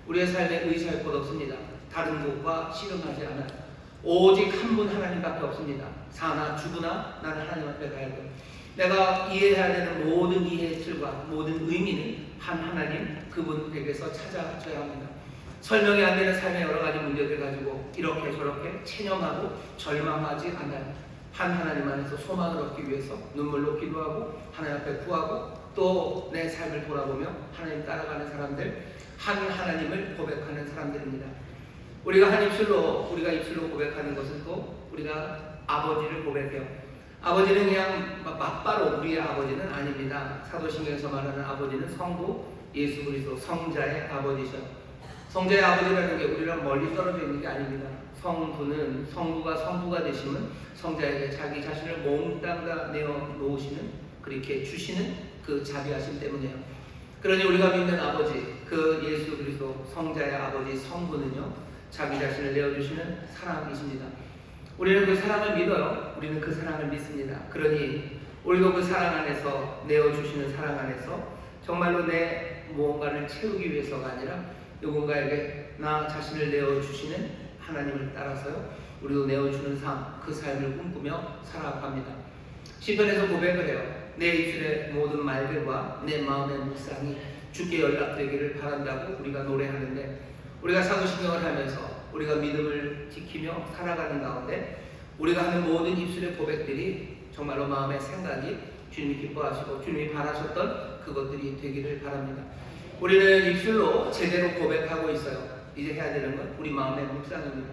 Speaker 4: 우리의 삶에 의지할 곳 없습니다. 다른 곳과 씨름하지 않아요. 오직 한 분 하나님밖에 없습니다. 사나 죽으나 나는 하나님 앞에 가야 돼요. 내가 이해해야 되는 모든 이해의 틀과 모든 의미는 한 하나님 그분에게서 찾아져야 합니다. 설명이 안 되는 삶의 여러 가지 문제들 가지고 이렇게 저렇게 체념하고 절망하지 않아요. 한 하나님 안에서 소망을 얻기 위해서 눈물로 기도하고 하나님 앞에 구하고 또 내 삶을 돌아보며 하나님 따라가는 사람들, 한 하나님을 고백하는 사람들입니다. 우리가 입술로 고백하는 것은 또 우리가 아버지를 고백해요. 아버지는 그냥 맞바로 우리의 아버지는 아닙니다. 사도신경에서 말하는 아버지는 성부 예수 그리스도 성자의 아버지셔. 성자의 아버지라는 게 우리랑 멀리 떨어져 있는 게 아닙니다. 성부가 성부가 되시면 성자에게 자기 자신을 몽땅 다 내어 놓으시는 그렇게 주시는 그 자비하심 때문이에요. 그러니 우리가 믿는 아버지 그 예수 그리스도 성자의 아버지 성부는요 자기 자신을 내어주시는 사랑이십니다. 우리는 그 사랑을 믿어요. 우리는 그 사랑을 믿습니다. 그러니 우리도 그 사랑 안에서 내어주시는 사랑 안에서 정말로 내 무언가를 채우기 위해서가 아니라 누군가에게 나 자신을 내어주시는 하나님을 따라서요 우리도 내어주는 삶, 그 삶을 꿈꾸며 살아갑니다. 시편에서 고백을 해요. 내 입술의 모든 말들과 내 마음의 묵상이 주께 연락되기를 바란다고 우리가 노래하는데 우리가 사도신경을 하면서 우리가 믿음을 지키며 살아가는 가운데 우리가 하는 모든 입술의 고백들이 정말로 마음의 생각이 주님이 기뻐하시고 주님이 바라셨던 그것들이 되기를 바랍니다. 우리는 입술로 제대로 고백하고 있어요. 이제 해야 되는 건 우리 마음의 묵상입니다.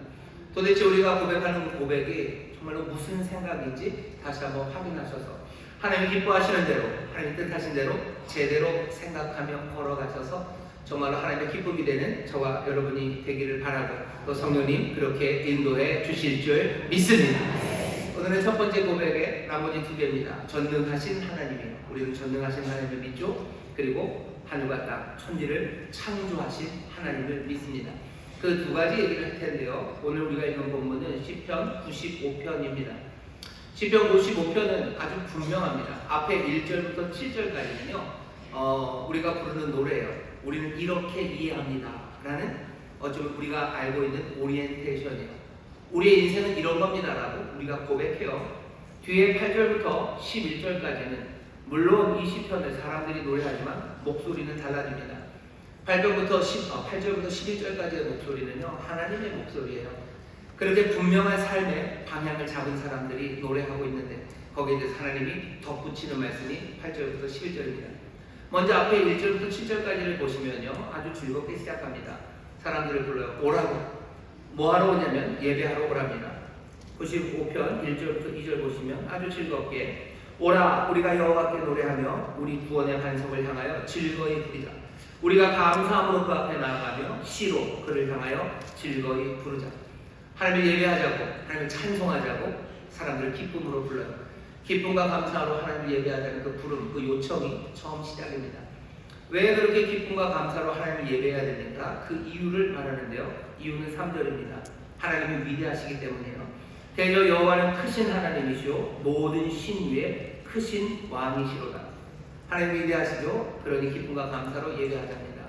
Speaker 4: 도대체 우리가 고백하는 고백이 정말로 무슨 생각인지 다시 한번 확인하셔서 하나님이 기뻐하시는 대로 하나님 뜻하신 대로 제대로 생각하며 걸어가셔서 정말로 하나님의 기쁨이 되는 저와 여러분이 되기를 바라고 또 성령님 그렇게 인도해 주실 줄 믿습니다. 오늘의 첫 번째 고백의 나머지 두 개입니다. 전능하신 하나님이에요. 우리는 전능하신 하나님을 믿죠. 그리고 하늘과 땅 천지를 창조하신 하나님을 믿습니다. 그 두 가지 얘기를 할 텐데요. 오늘 우리가 읽은 본문은 시편 95편입니다. 시편 95편은 아주 분명합니다. 앞에 1절부터 7절까지는요 우리가 부르는 노래예요. 우리는 이렇게 이해합니다 라는 좀 우리가 알고 있는 오리엔테이션이에요. 우리의 인생은 이런 겁니다 라고 우리가 고백해요. 뒤에 8절부터 11절까지는 물론 이 시편을 사람들이 노래하지만 목소리는 달라집니다. 8절부터 11절까지의 목소리는요 하나님의 목소리예요. 그렇게 분명한 삶의 방향을 잡은 사람들이 노래하고 있는데 거기에 대해서 하나님이 덧붙이는 말씀이 8절부터 11절입니다. 먼저 앞에 1절부터 7절까지를 보시면요 아주 즐겁게 시작합니다. 사람들을 불러요. 오라고. 뭐하러 오냐면 예배하러 오랍니다. 95편 1절부터 2절 보시면 아주 즐겁게 오라 우리가 여호와께 노래하며 우리 구원의 반석을 향하여 즐거이 부르자. 우리가 감사함으로 그 앞에 나아가며 시로 그를 향하여 즐거이 부르자. 하나님을 예배하자고 하나님을 찬송하자고 사람들을 기쁨으로 불러요. 기쁨과 감사로 하나님을 예배하자는 그 부름, 그 요청이 처음 시작입니다. 왜 그렇게 기쁨과 감사로 하나님을 예배해야 되는가? 그 이유를 말하는데요. 이유는 3절입니다. 하나님이 위대하시기 때문이에요. 대저 여호와는 크신 하나님이시오 모든 신 위에 크신 왕이시로다. 하나님 위대하시죠. 그러니 기쁨과 감사로 예배하자입니다.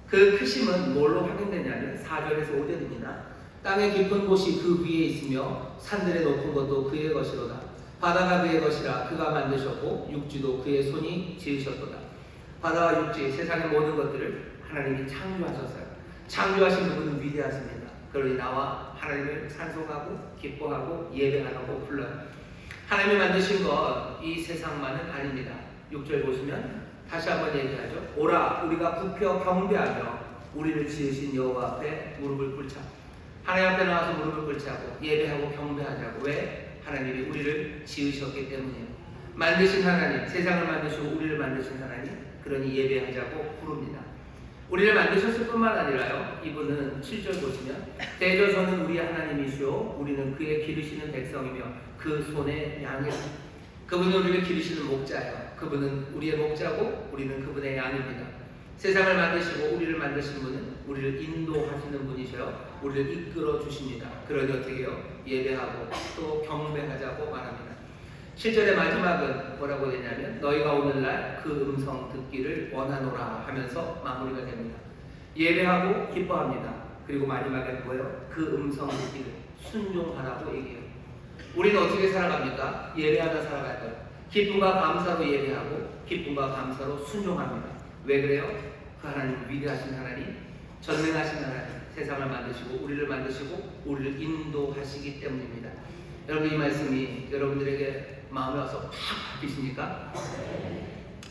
Speaker 4: 그 크심은 뭘로 확인되냐면 4절에서 5절입니다. 땅의 깊은 곳이 그 위에 있으며 산들의 높은 것도 그의 것이로다. 바다가 그의 것이라 그가 만드셨고 육지도 그의 손이 지으셨도다. 바다와 육지 세상의 모든 것들을 하나님이 창조하셨어요. 창조하신 그분은 위대하십니다. 그러니 나와 하나님을 찬송하고 기뻐하고 예배하라고 불러요. 하나님이 만드신 것 이 세상만은 아닙니다. 6절 보시면 다시 한번 얘기하죠. 오라 우리가 굽혀 경배하며 우리를 지으신 여호와 앞에 무릎을 꿇자. 하나님 앞에 나와서 무릎을 꿇자고 예배하고 경배하자고. 왜? 하나님이 우리를 지으셨기 때문이에요. 만드신 하나님, 세상을 만드시고 우리를 만드신 하나님, 그러니 예배하자고 부릅니다. 우리를 만드셨을 뿐만 아니라요. 이분은 7절 보시면 대저 저는 우리 하나님이시오 우리는 그의 기르시는 백성이며 그 손의 양이라. 그분은 우리를 기르시는 목자예요. 그분은 우리의 목자고 우리는 그분의 양입니다. 세상을 만드시고 우리를 만드신 분은 우리를 인도하시는 분이셔요. 우리를 이끌어 주십니다. 그러니 어떻게 해요? 예배하고 또 경배하자고 말합니다. 7절의 마지막은 뭐라고 되냐면 너희가 오늘날 그 음성 듣기를 원하노라 하면서 마무리가 됩니다. 예배하고 기뻐합니다. 그리고 마지막에 뭐예요? 그 음성 듣기를 순종하라고 얘기해요. 우리는 어떻게 살아갑니까? 예배하다 살아갈 거예요. 기쁨과 감사로 예배하고 기쁨과 감사로 순종합니다. 왜 그래요? 그 하나님 위대하신 하나님, 전능하신 하나님, 세상을 만드시고 우리를 만드시고 우리를 인도하시기 때문입니다. 여러분 이 말씀이 여러분들에게 마음에 와서 팍 바뀌십니까?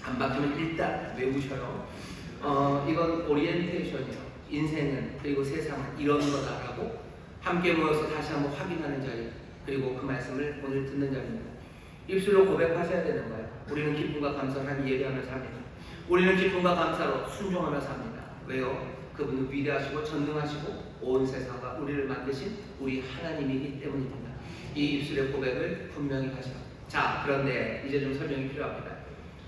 Speaker 4: 안 바뀌면 일단 외우셔요. 이건 오리엔테이션이에요. 인생은 그리고 세상은 이런 거다라고 함께 모여서 다시 한번 확인하는 자리, 그리고 그 말씀을 오늘 듣는 자리입니다. 입술로 고백하셔야 되는 거예요. 우리는 기쁨과 감사로 하나님 예배하며 삽니다. 우리는 기쁨과 감사로 순종하며 삽니다. 왜요? 그분은 위대하시고 전능하시고 온 세상과 우리를 만드신 우리 하나님이기 때문입니다. 이 입술의 고백을 분명히 하시라. 자, 그런데 이제 좀 설명이 필요합니다.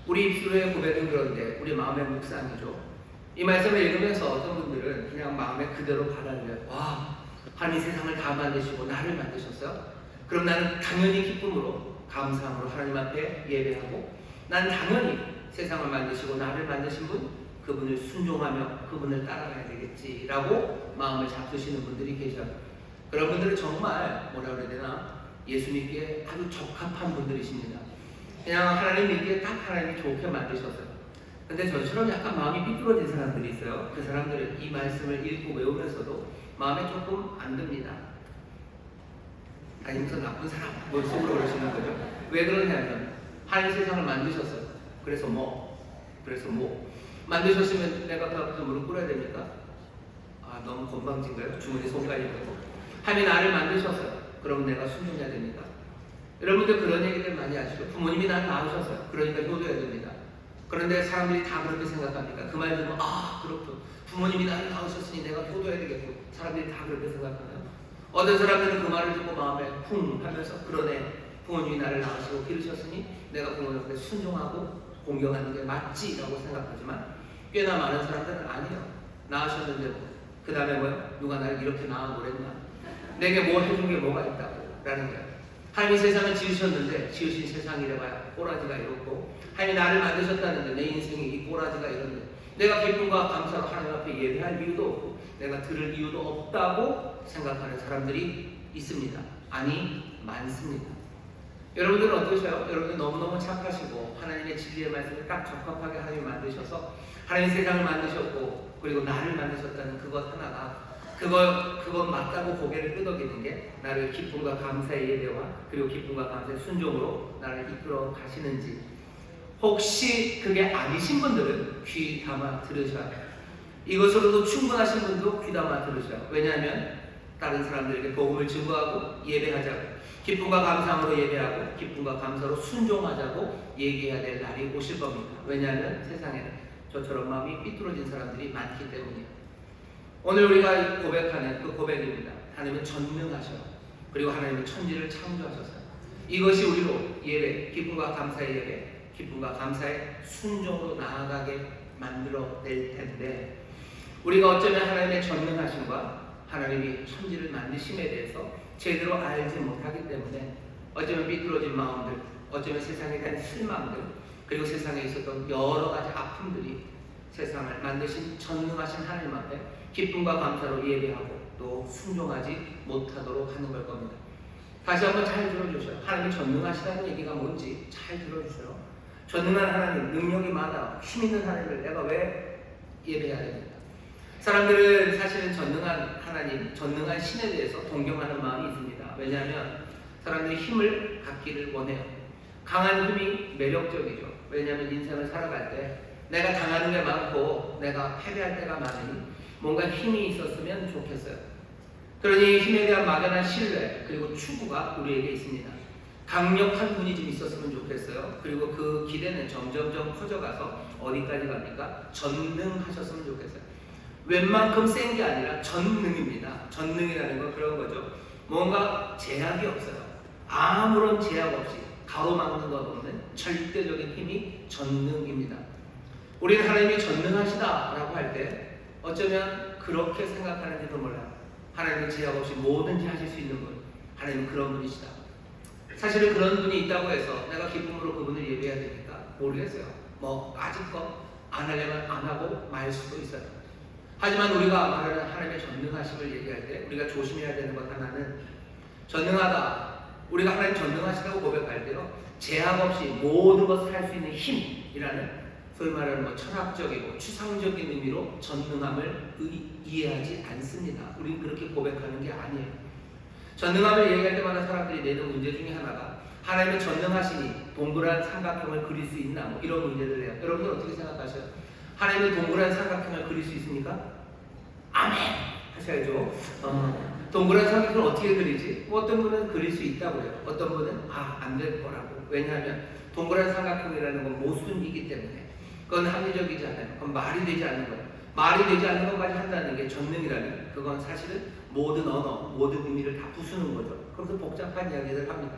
Speaker 4: 우리 입술의 고백은 그런데 우리 마음의 묵상이죠. 이 말씀을 읽으면서 어떤 분들은 그냥 마음에 그대로 받아들여요. 와, 하나님 세상을 다 만드시고 나를 만드셨어요? 그럼 나는 당연히 기쁨으로 감사함으로 하나님 앞에 예배하고 난 당연히 세상을 만드시고 나를 만드신 분 그분을 순종하며 그분을 따라가야 되겠지라고 마음을 잡수시는 분들이 계셔요. 그런 분들은 정말 뭐라 그래야 되나 예수 믿기에 아주 적합한 분들이십니다. 그냥 하나님 믿기에 딱 하나님이 좋게 만드셨어요. 근데 저처럼 약간 마음이 삐뚤어진 사람들이 있어요. 그 사람들은 이 말씀을 읽고 외우면서도 마음에 조금 안 듭니다. 아니면서 나쁜 사람 뭐 속으로 그러시는 거죠. 왜 그러냐면 하나님 세상을 만드셨어요. 그래서 뭐 만드셨으면 내가 그 앞에서 무릎 꿇어야 됩니까? 아 너무 건방진가요? 주머니 손 가리고 하나님 나를 만드셨어요. 그럼 내가 순종해야 됩니까? 여러분들 그런 얘기들 많이 하시죠. 부모님이 나를 낳으셨어요. 그러니까 효도해야 됩니다. 그런데 사람들이 다 그렇게 생각합니까? 그 말 들으면 아 그렇군. 부모님이 나를 낳으셨으니 내가 효도해야 되겠고. 사람들이 다 그렇게 생각하나요? 어떤 사람들은 그 말을 듣고 마음에 쿵 하면서 그러네. 부모님이 나를 낳으시고 기르셨으니 내가 부모님한테 순종하고 공경하는 게 맞지라고 생각하지만 꽤나 많은 사람들은 아니에요. 낳으셨는데 뭐. 그 다음에 뭐요? 누가 나를 이렇게 낳아보랬나? 내게 뭐 해준 게 뭐가 있다고 라는 거예요. 하나님이 세상을 지으셨는데 지으신 세상이 이래봐야 꼬라지가 이렇고 하나님이 나를 만드셨다는데 내 인생이 이 꼬라지가 이런데 내가 기쁨과 감사로 하나님 앞에 예배할 이유도 없고 내가 들을 이유도 없다고 생각하는 사람들이 있습니다. 아니 많습니다. 여러분들은 어떠세요? 여러분들 너무너무 착하시고 하나님의 진리의 말씀을 딱 적합하게 하나님이 만드셔서 하나님 세상을 만드셨고 그리고 나를 만드셨다는 그것 하나가 그건 맞다고 고개를 끄덕이는 게 나를 기쁨과 감사의 예배와 그리고 기쁨과 감사의 순종으로 나를 이끌어 가시는지 혹시 그게 아니신 분들은 귀 담아 들으셔야 해요. 이것으로도 충분하신 분도 귀 담아 들으셔요. 왜냐하면 다른 사람들에게 복음을 증거하고 예배하자고 기쁨과 감사함으로 예배하고 기쁨과 감사로 순종하자고 얘기해야 될 날이 오실 겁니다. 왜냐하면 세상에는 저처럼 마음이 삐뚤어진 사람들이 많기 때문이에요. 오늘 우리가 고백하는 그 고백입니다. 하나님은 전능하셔. 그리고 하나님은 천지를 창조하셨어요. 이것이 우리로 예배, 기쁨과 감사의 예배, 기쁨과 감사의 순종으로 나아가게 만들어낼 텐데 우리가 어쩌면 하나님의 전능하심과 하나님이 천지를 만드심에 대해서 제대로 알지 못하기 때문에 어쩌면 삐뚤어진 마음들, 어쩌면 세상에 대한 실망들, 그리고 세상에 있었던 여러 가지 아픔들이 세상을 만드신 전능하신 하나님 앞에 기쁨과 감사로 예배하고 또 순종하지 못하도록 하는 걸 겁니다. 다시 한번 잘 들어주셔요. 하나님이 전능하시다는 얘기가 뭔지 잘 들어주셔요. 전능한 하나님, 능력이 많아, 힘 있는 하나님을 내가 왜 예배해야 됩니까? 사람들은 사실은 전능한 하나님, 전능한 신에 대해서 동경하는 마음이 있습니다. 왜냐하면 사람들이 힘을 갖기를 원해요. 강한 힘이 매력적이죠. 왜냐하면 인생을 살아갈 때 내가 당하는 게 많고 내가 패배할 때가 많으니 뭔가 힘이 있었으면 좋겠어요. 그러니 힘에 대한 막연한 신뢰 그리고 추구가 우리에게 있습니다. 강력한 분이 좀 있었으면 좋겠어요. 그리고 그 기대는 점점점 커져가서 어디까지 갑니까? 전능하셨으면 좋겠어요. 웬만큼 센 게 아니라 전능입니다. 전능이라는 건 그런 거죠. 뭔가 제약이 없어요. 아무런 제약 없이 가로막는 것 없는 절대적인 힘이 전능입니다. 우리는 하나님이 전능하시다라고 할 때 어쩌면 그렇게 생각하는지도 몰라요. 하나님은 제약 없이 뭐든지 하실 수 있는 분, 하나님은 그런 분이시다. 사실은 그런 분이 있다고 해서 내가 기쁨으로 그분을 예배해야 됩니까? 모르겠어요. 뭐 아직껏 안 하려면 안 하고 말 수도 있어요. 하지만 우리가 말하는 하나님의 전능하심을 얘기할 때 우리가 조심해야 되는 것 하나는 전능하다. 우리가 하나님 전능하시다고 고백할 때요, 제약 없이 모든 것을 할 수 있는 힘이라는 소위 말하는 뭐 철학적이고 추상적인 의미로 전능함을 이해하지 않습니다. 우리는 그렇게 고백하는 게 아니에요. 전능함을 얘기할 때마다 사람들이 내는 문제 중에 하나가 하나님은 전능하시니 동그란 삼각형을 그릴 수 있나 뭐 이런 문제를 해요. 여러분들 어떻게 생각하셔요? 하나님은 동그란 삼각형을 그릴 수 있습니까? 아멘! 하셔야죠. 동그란 삼각형을 어떻게 그리지? 뭐 어떤 분은 그릴 수 있다고 해요. 어떤 분은 안 될 거라고. 왜냐하면 동그란 삼각형이라는 건 모순이기 때문에 그건 합리적이지 않아요. 그건 말이 되지 않는 거예요. 말이 되지 않는 것까지 한다는 게 전능이라면 그건 사실은 모든 언어, 모든 의미를 다 부수는 거죠. 그래서 복잡한 이야기를 합니다.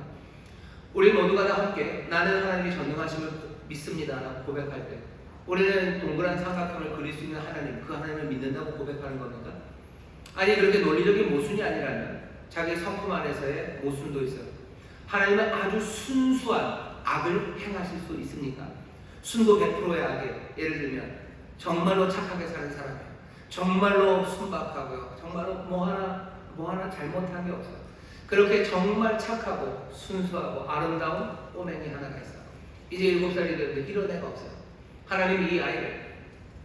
Speaker 4: 우리 모두가 다 함께 나는 하나님이 전능하심을 믿습니다 라고 고백할 때 우리는 동그란 삼각형을 그릴 수 있는 하나님, 그 하나님을 믿는다고 고백하는 겁니까? 아니, 그렇게 논리적인 모순이 아니라면 자기 성품 안에서의 모순도 있어요. 하나님은 아주 순수한 악을 행하실 수 있습니까? 순도 100%의 악에, 예를 들면 정말로 착하게 사는 사람이에요. 정말로 순박하고요. 정말로 뭐 하나 잘못한 게 없어요. 그렇게 정말 착하고 순수하고 아름다운 꼬맹이 하나가 있어요. 이제 7살이 되는데 이런 애가 없어요. 하나님이 이 아이를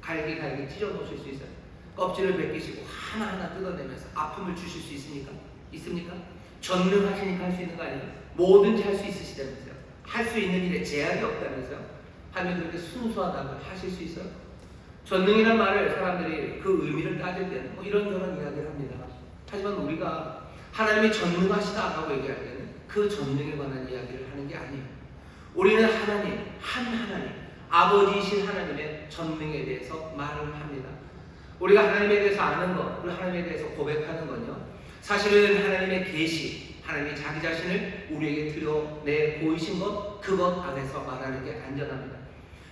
Speaker 4: 갈기 찢어 놓으실 수 있어요. 껍질을 벗기시고 하나하나 뜯어내면서 아픔을 주실 수 있습니까? 있습니까? 전능하시니까 할 수 있는 거 아니에요? 뭐든지 할 수 있으시다면서요. 할 수 있는 일에 제약이 없다면서요. 하나님 그렇게 순수하다고 하실 수 있어요? 전능이란 말을 사람들이 그 의미를 따질 때는 뭐 이런저런 이야기를 합니다. 하지만 우리가 하나님이 전능하시다라고 얘기할 때는 그 전능에 관한 이야기를 하는 게 아니에요. 우리는 하나님, 한 하나님, 아버지이신 하나님의 전능에 대해서 말을 합니다. 우리가 하나님에 대해서 아는 것, 그리고 하나님에 대해서 고백하는 건요, 사실은 하나님의 계시, 하나님이 자기 자신을 우리에게 드러내 보이신 것, 그것 안에서 말하는 게 안전합니다.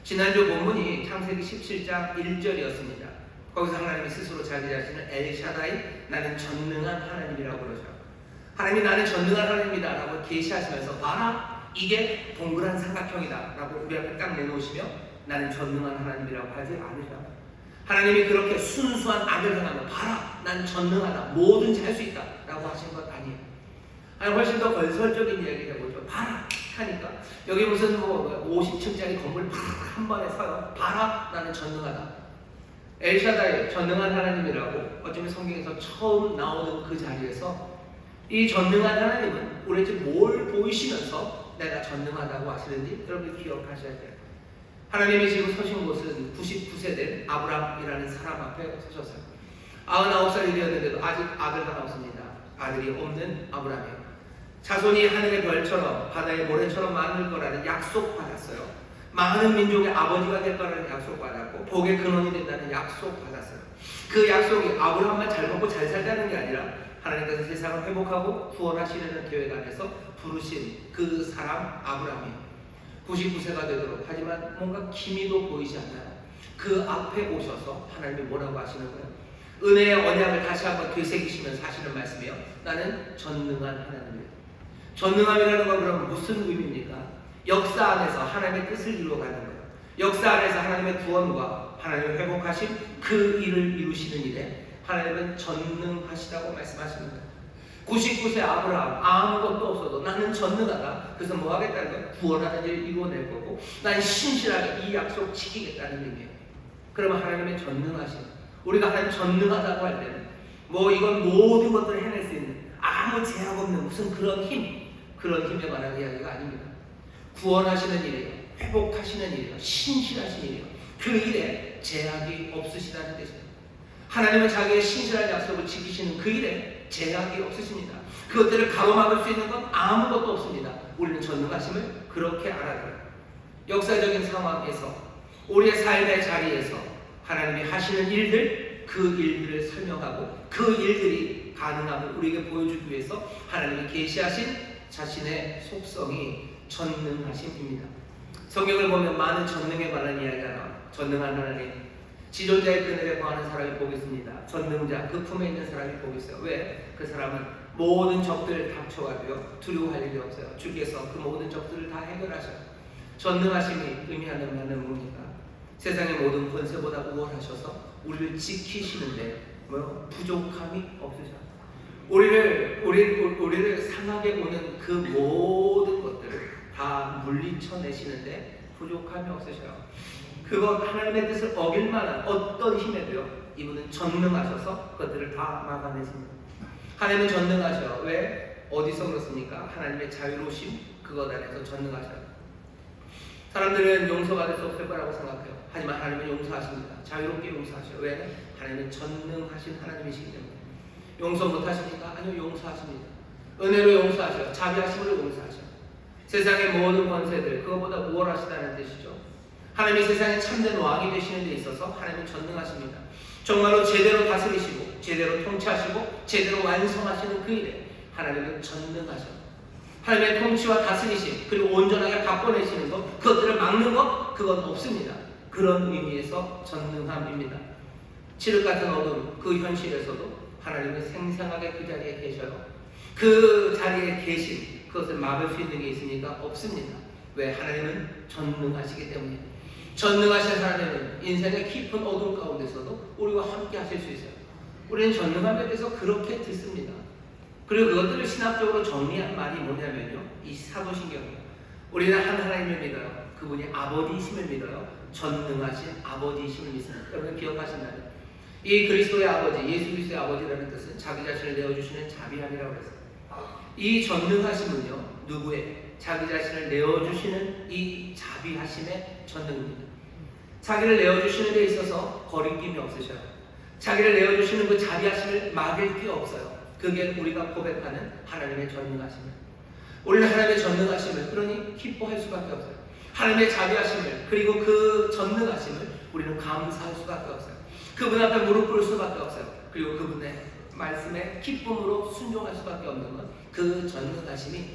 Speaker 4: 지난주 본문이 창세기 17장 1절이었습니다. 거기서 하나님이 스스로 자기 자신을 엘샤다이, 나는 전능한 하나님이라고 그러죠. 하나님이 나는 전능한 하나님이다 라고 계시하시면서 봐라, 이게 동그란 삼각형이다 라고 우리 앞에 딱 내놓으시며 나는 전능한 하나님이라고 하지 않으셔요. 하나님이 그렇게 순수한 악을 행하며 봐라, 난 전능하다, 뭐든지 할 수 있다 라고 하신 것 아니에요. 아니, 훨씬 더 건설적인 이야기를 해보죠. 봐라 하니까 여기 무슨 뭐 50층짜리 건물 한 번에 서요. 봐라, 나는 전능하다. 엘샤다이, 전능한 하나님이라고 어쩌면 성경에서 처음 나오는 그 자리에서 이 전능한 하나님은 우리에게 뭘 보이시면서 내가 전능하다고 하시는지 여러분이 기억하셔야 돼요. 하나님이 지금 서신 곳은 99세 된 아브람이라는 사람 앞에 서셨어요. 99살이 되었는데도 아직 아들 하나 없습니다. 아들이 없는 아브람이에요. 자손이 하늘의 별처럼 바다의 모래처럼 많을 거라는 약속 받았어요. 많은 민족의 아버지가 될 거라는 약속 받았고 복의 근원이 된다는 약속 받았어요. 그 약속이 아브라함만 잘 먹고 잘 살자는 게 아니라 하나님께서 세상을 회복하고 구원하시려는 계획 안에서 부르신 그 사람 아브라함이에요. 99세가 되도록, 하지만 뭔가 기미도 보이지 않나요? 그 앞에 오셔서 하나님이 뭐라고 하시는 거예요? 은혜의 언약을 다시 한번 되새기시면서 하시는 말씀이에요. 나는 전능한 하나님이에요. 전능함이라는 건 그럼 무슨 의미입니까? 역사 안에서 하나님의 뜻을 이루어가는 거예요. 역사 안에서 하나님의 구원과 하나님의 회복하심 그 일을 이루시는 일에 하나님은 전능하시다고 말씀하시는 거예요. 99세 아브라함 아무것도 없어도 나는 전능하다. 그래서 뭐 하겠다는 거예요? 구원하는 일을 이루어낼 거고 난 신실하게 이 약속 지키겠다는 의미예요. 그러면 하나님의 전능하심, 우리가 하나님 전능하다고 할 때는 뭐 이건 모든 것들을 해낼 수 있는 아무 제약 없는 무슨 그런 힘에 관한 이야기가 아닙니다. 구원하시는 일이에요. 회복하시는 일이에요. 신실하신 일이에요. 그 일에 제약이 없으시다는 뜻입니다. 하나님은 자기의 신실한 약속을 지키시는 그 일에 제약이 없으십니다. 그것들을 가로막을 수 있는 건 아무것도 없습니다. 우리는 전능하심을 그렇게 알아야 돼요. 역사적인 상황에서 우리의 삶의 자리에서 하나님이 하시는 일들, 그 일들을 설명하고 그 일들이 가능함을 우리에게 보여주기 위해서 하나님이 계시하신 자신의 속성이 전능하심입니다. 성경을 보면 많은 전능에 관한 이야기가 나와요. 전능한 하나님, 지존자의 그늘에 거하는 사람이 복이 있습니다. 전능자, 그 품에 있는 사람이 복이 있어요. 왜? 그 사람은 모든 적들을 닥쳐가지고 두려워할 일이 없어요. 주께서 그 모든 적들을 다 해결하셔요. 전능하심이 의미하는 바는 뭡니까? 세상의 모든 권세보다 우월하셔서 우리를 지키시는데 부족함이 없으셔요. 우리를 상하게 오는 그 모든 것들을 다 물리쳐내시는데 부족함이 없으셔요. 그것 하나님의 뜻을 어길 만한 어떤 힘에도요, 이분은 전능하셔서 그것들을 다 막아내십니다. 하나님은 전능하셔. 왜? 어디서 그렇습니까? 하나님의 자유로우심, 그것 안에서 전능하셔요. 사람들은 용서받을 수 없을 거라고 생각해요. 하지만 하나님은 용서하십니다. 자유롭게 용서하셔요. 왜? 하나님은 전능하신 하나님이시기 때문에. 용서 못하십니까? 아니요, 용서하십니다. 은혜로 용서하셔요. 자비하심으로 용서하셔요. 세상의 모든 권세들, 그것보다 우월하시다는 뜻이죠. 하나님이 세상의 참된 왕이 되시는 데 있어서 하나님은 전능하십니다. 정말로 제대로 다스리시고 제대로 통치하시고 제대로 완성하시는 그 일에 하나님은 전능하셔요. 하나님의 통치와 다스리심, 그리고 온전하게 바꿔내시는 것, 그것들을 막는 것, 그건 없습니다. 그런 의미에서 전능함입니다. 칠흑 같은 어둠, 그 현실에서도 하나님은 생생하게 그 자리에 계셔요. 그 자리에 계신, 그것을 막을 수 있는 게 있습니까? 없습니다. 왜? 하나님은 전능하시기 때문에. 전능하신 하나님은 인생의 깊은 어둠 가운데서도 우리와 함께 하실 수 있어요. 우리는 전능함에 대해서 그렇게 듣습니다. 그리고 그것들을 신학적으로 정리한 말이 뭐냐면요, 이 사도신경이에요. 우리는 한 하나님을 믿어요. 그분이 아버지이심을 믿어요. 전능하신 아버지이심을 믿습니다. 여러분 기억하신다면 이 그리스도의 아버지, 예수 그리스도의 아버지라는 뜻은 자기 자신을 내어주시는 자비함이라고 했어요. 이 전능하심은요, 누구의? 자기 자신을 내어주시는 이 자비하심의 전능입니다. 자기를 내어주시는 데 있어서 거리낌이 없으셔요. 자기를 내어주시는 그 자비하심을 막을 게 없어요. 그게 우리가 고백하는 하나님의 전능하심입니다. 우리는 하나님의 전능하심을 그러니 기뻐할 수밖에 없어요. 하나님의 자비하심을, 그리고 그 전능하심을 우리는 감사할 수밖에 없어요. 그분 앞에 무릎 꿇을 수밖에 없어요. 그리고 그분의 말씀에 기쁨으로 순종할 수밖에 없는 건 그 전능하심이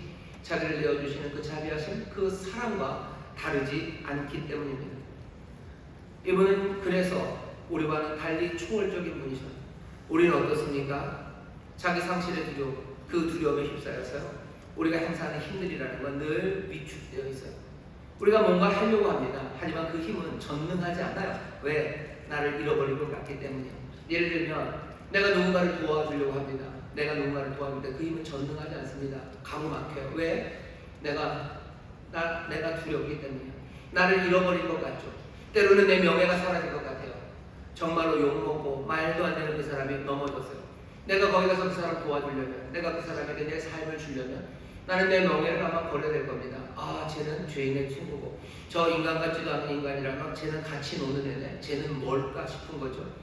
Speaker 4: 자기를 내어주시는 그 자비하심, 그 사랑과 다르지 않기 때문입니다. 이분은 그래서 우리와는 달리 초월적인 분이셔요. 우리는 어떻습니까? 자기 상실의 두려움, 그 두려움에 휩싸여서요, 우리가 행사하는 힘들이라는 건 늘 위축되어 있어요. 우리가 뭔가 하려고 합니다. 하지만 그 힘은 전능하지 않아요. 왜? 나를 잃어버릴 것 같기 때문이에요. 예를 들면 내가 누군가를 도와주려고 합니다. 내가 누군가를 도와주는데 그 힘은 전능하지 않습니다. 가로막혀요. 왜? 내가 두렵기 때문이에요. 나를 잃어버릴 것 같죠. 때로는 내 명예가 사라질 것 같아요. 정말로 욕먹고 말도 안 되는 그 사람이 넘어졌어요. 내가 거기 가서 그 사람 도와주려면, 내가 그 사람에게 내 삶을 주려면 나는 내 명예를 아마 버려야 될 겁니다. 아, 쟤는 죄인의 친구고 저 인간 같지도 않은 인간이라면 쟤는 같이 노는 애네. 쟤는 뭘까 싶은 거죠.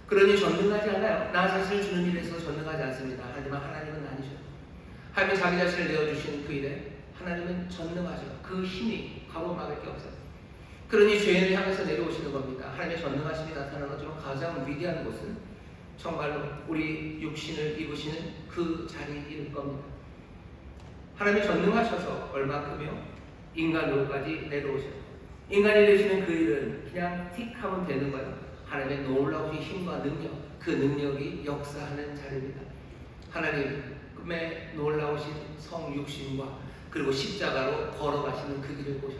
Speaker 4: 그러니 전능하지 않아요. 나 자신을 주는 일에서 전능하지 않습니다. 하지만 하나님은 아니죠. 하나님이 자기 자신을 내어주시는 그 일에 하나님은 전능하죠. 그 힘이 가로막을 게 없어요. 그러니 죄인을 향해서 내려오시는 겁니다. 하나님의 전능하심이 나타나는 것중 가장 위대한 곳은 정말로 우리 육신을 입으시는 그 자리일 겁니다. 하나님이 전능하셔서 얼마큼요? 인간으로까지 내려오셔요. 인간이 되시는 그 일은 그냥 틱 하면 되는 거예요. 하나님의 놀라우신 힘과 능력, 그 능력이 역사하는 자리입니다. 하나님의 놀라우신 성육신과 그리고 십자가로 걸어가시는 그 길을 보셔.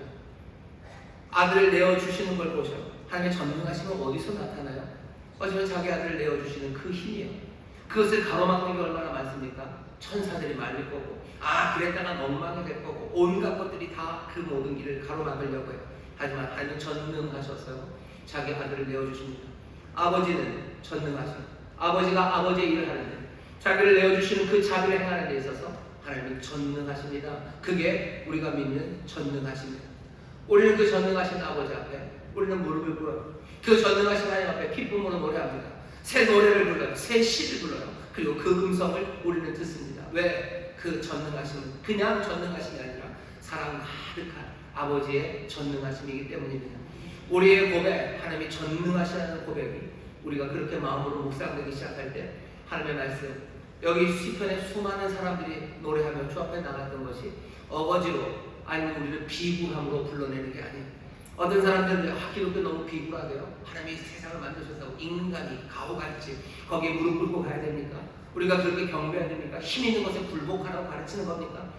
Speaker 4: 아들을 내어주시는 걸 보셔. 하나님의 전능하심은 어디서 나타나요? 어쩌면 자기 아들을 내어주시는 그 힘이에요. 그것을 가로막는 게 얼마나 많습니까? 천사들이 말릴 거고, 그랬다가 엉망이 될 거고, 온갖 것들이 다 그 모든 길을 가로막으려고 해요. 하지만 하나님은 전능하셔서요, 자기 아들을 내어주십니다. 아버지는 전능하십니다. 아버지가 아버지의 일을 하는데 자기를 내어주시는 그 자비를 행하는 데 있어서 하나님은 전능하십니다. 그게 우리가 믿는 전능하십니다. 우리는 그 전능하신 아버지 앞에 우리는 무릎을 꿇어요. 그 전능하신 하나님 앞에 기쁨으로 노래합니다. 새 노래를 불러요. 새 시를 불러요. 그리고 그 음성을 우리는 듣습니다. 왜? 그 전능하심은 그냥 전능하심이 아니라 사랑 가득한 아버지의 전능하심이기 때문입니다. 우리의 고백, 하나님이 전능하시다는 고백이 우리가 그렇게 마음으로 묵상되기 시작할 때 하나님의 말씀, 여기 시편에 수많은 사람들이 노래하며 주 앞에 나갔던 것이 어거지로 아니면 우리를 비굴함으로 불러내는 게 아니에요. 어떤 사람들은 기독교 너무 비굴하대요. 하나님이 세상을 만드셨다고 인간이 가오같이 거기에 무릎 꿇고 가야 됩니까? 우리가 그렇게 경배해야 됩니까? 힘 있는 것에 굴복하라고 가르치는 겁니까?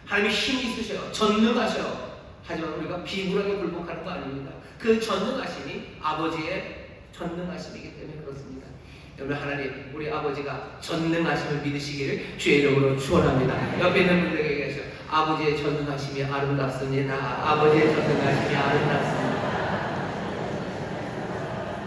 Speaker 4: 하나님이 힘이 있으셔요. 전능하셔요. 하지만 우리가 비굴하게 굴복하는 거 아닙니다. 그 전능하심이 아버지의 전능하심이기 때문에 그렇습니다. 여러분, 하나님, 우리 아버지가 전능하심을 믿으시기를 주의 이름으로 축원합니다. 옆에 있는 분들에게 계셔. 아버지의 전능하심이 아름답습니다. 아버지의 전능하심이 아름답습니다.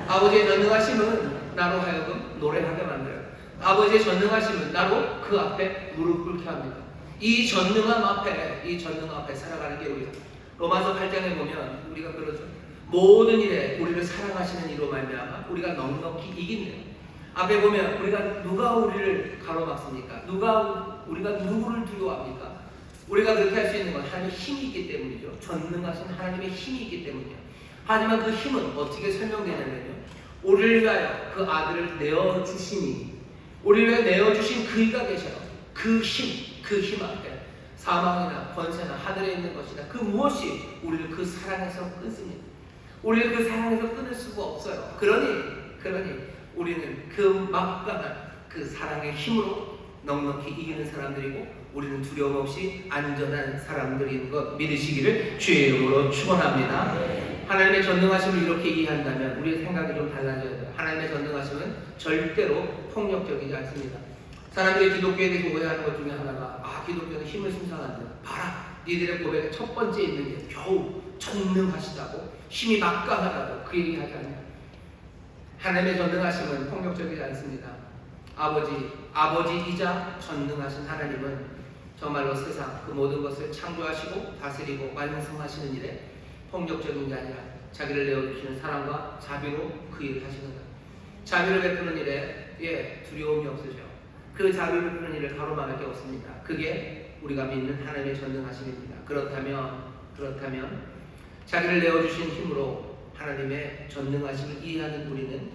Speaker 4: 아버지의 전능하심은 나로 하여금 노래하게 만들어요. 아버지의 전능하심은 나로 그 앞에 무릎 꿇게 합니다. 이 전능함 앞에 살아가는 게 우리가 로마서 8장에 보면 우리가 그러죠. 모든 일에 우리를 사랑하시는 이로 말미암아 우리가 넉넉히 이긴대요. 앞에 보면 누가 우리를 가로막습니까? 우리가 누구를 두려워합니까? 우리가 그렇게 할 수 있는 건 하나님의 힘이 있기 때문이죠. 전능하신 하나님의 힘이 있기 때문이에요. 하지만 그 힘은 어떻게 설명되냐면요, 우리를 위하여 그 아들을 내어주시니, 우리를 위하여 내어주신 그이가 계셔요. 그 힘 앞에 사망이나 권세나 하늘에 있는 것이나 그 무엇이 우리를 그 사랑에서 끊습니다. 우리를 그 사랑에서 끊을 수가 없어요. 그러니 우리는 그 막강한 그 사랑의 힘으로 넉넉히 이기는 사람들이고, 우리는 두려움 없이 안전한 사람들인 것 믿으시기를 주의 이름으로 축원합니다. 하나님의 전능하심을 이렇게 이해한다면 우리의 생각이 좀 달라져야 돼요. 하나님의 전능하심은 절대로 폭력적이지 않습니다. 사람들이 기독교에 대해 오해하는 것 중에 하나가 기독교는 힘을 숭상한다. 봐라, 니들의 고백의 첫 번째 있는 게 겨우 전능하시다고, 힘이 막강하다고 그 얘기하지 않냐. 하나님의 전능하심은 폭력적이지 않습니다. 아버지이자 전능하신 하나님은 정말로 세상 그 모든 것을 창조하시고 다스리고 완성하시는 일에 폭력적인 게 아니라 자기를 내어주시는 사랑과 자비로 그 일을 하시는 것. 자비를 베푸는 일에 두려움이 없으셔. 그 자비를 베푸는 일을 가로막을 게 없습니다. 그게 우리가 믿는 하나님의 전능하심입니다. 그렇다면 자기를 내어주신 힘으로 하나님의 전능하심을 이해하는 우리는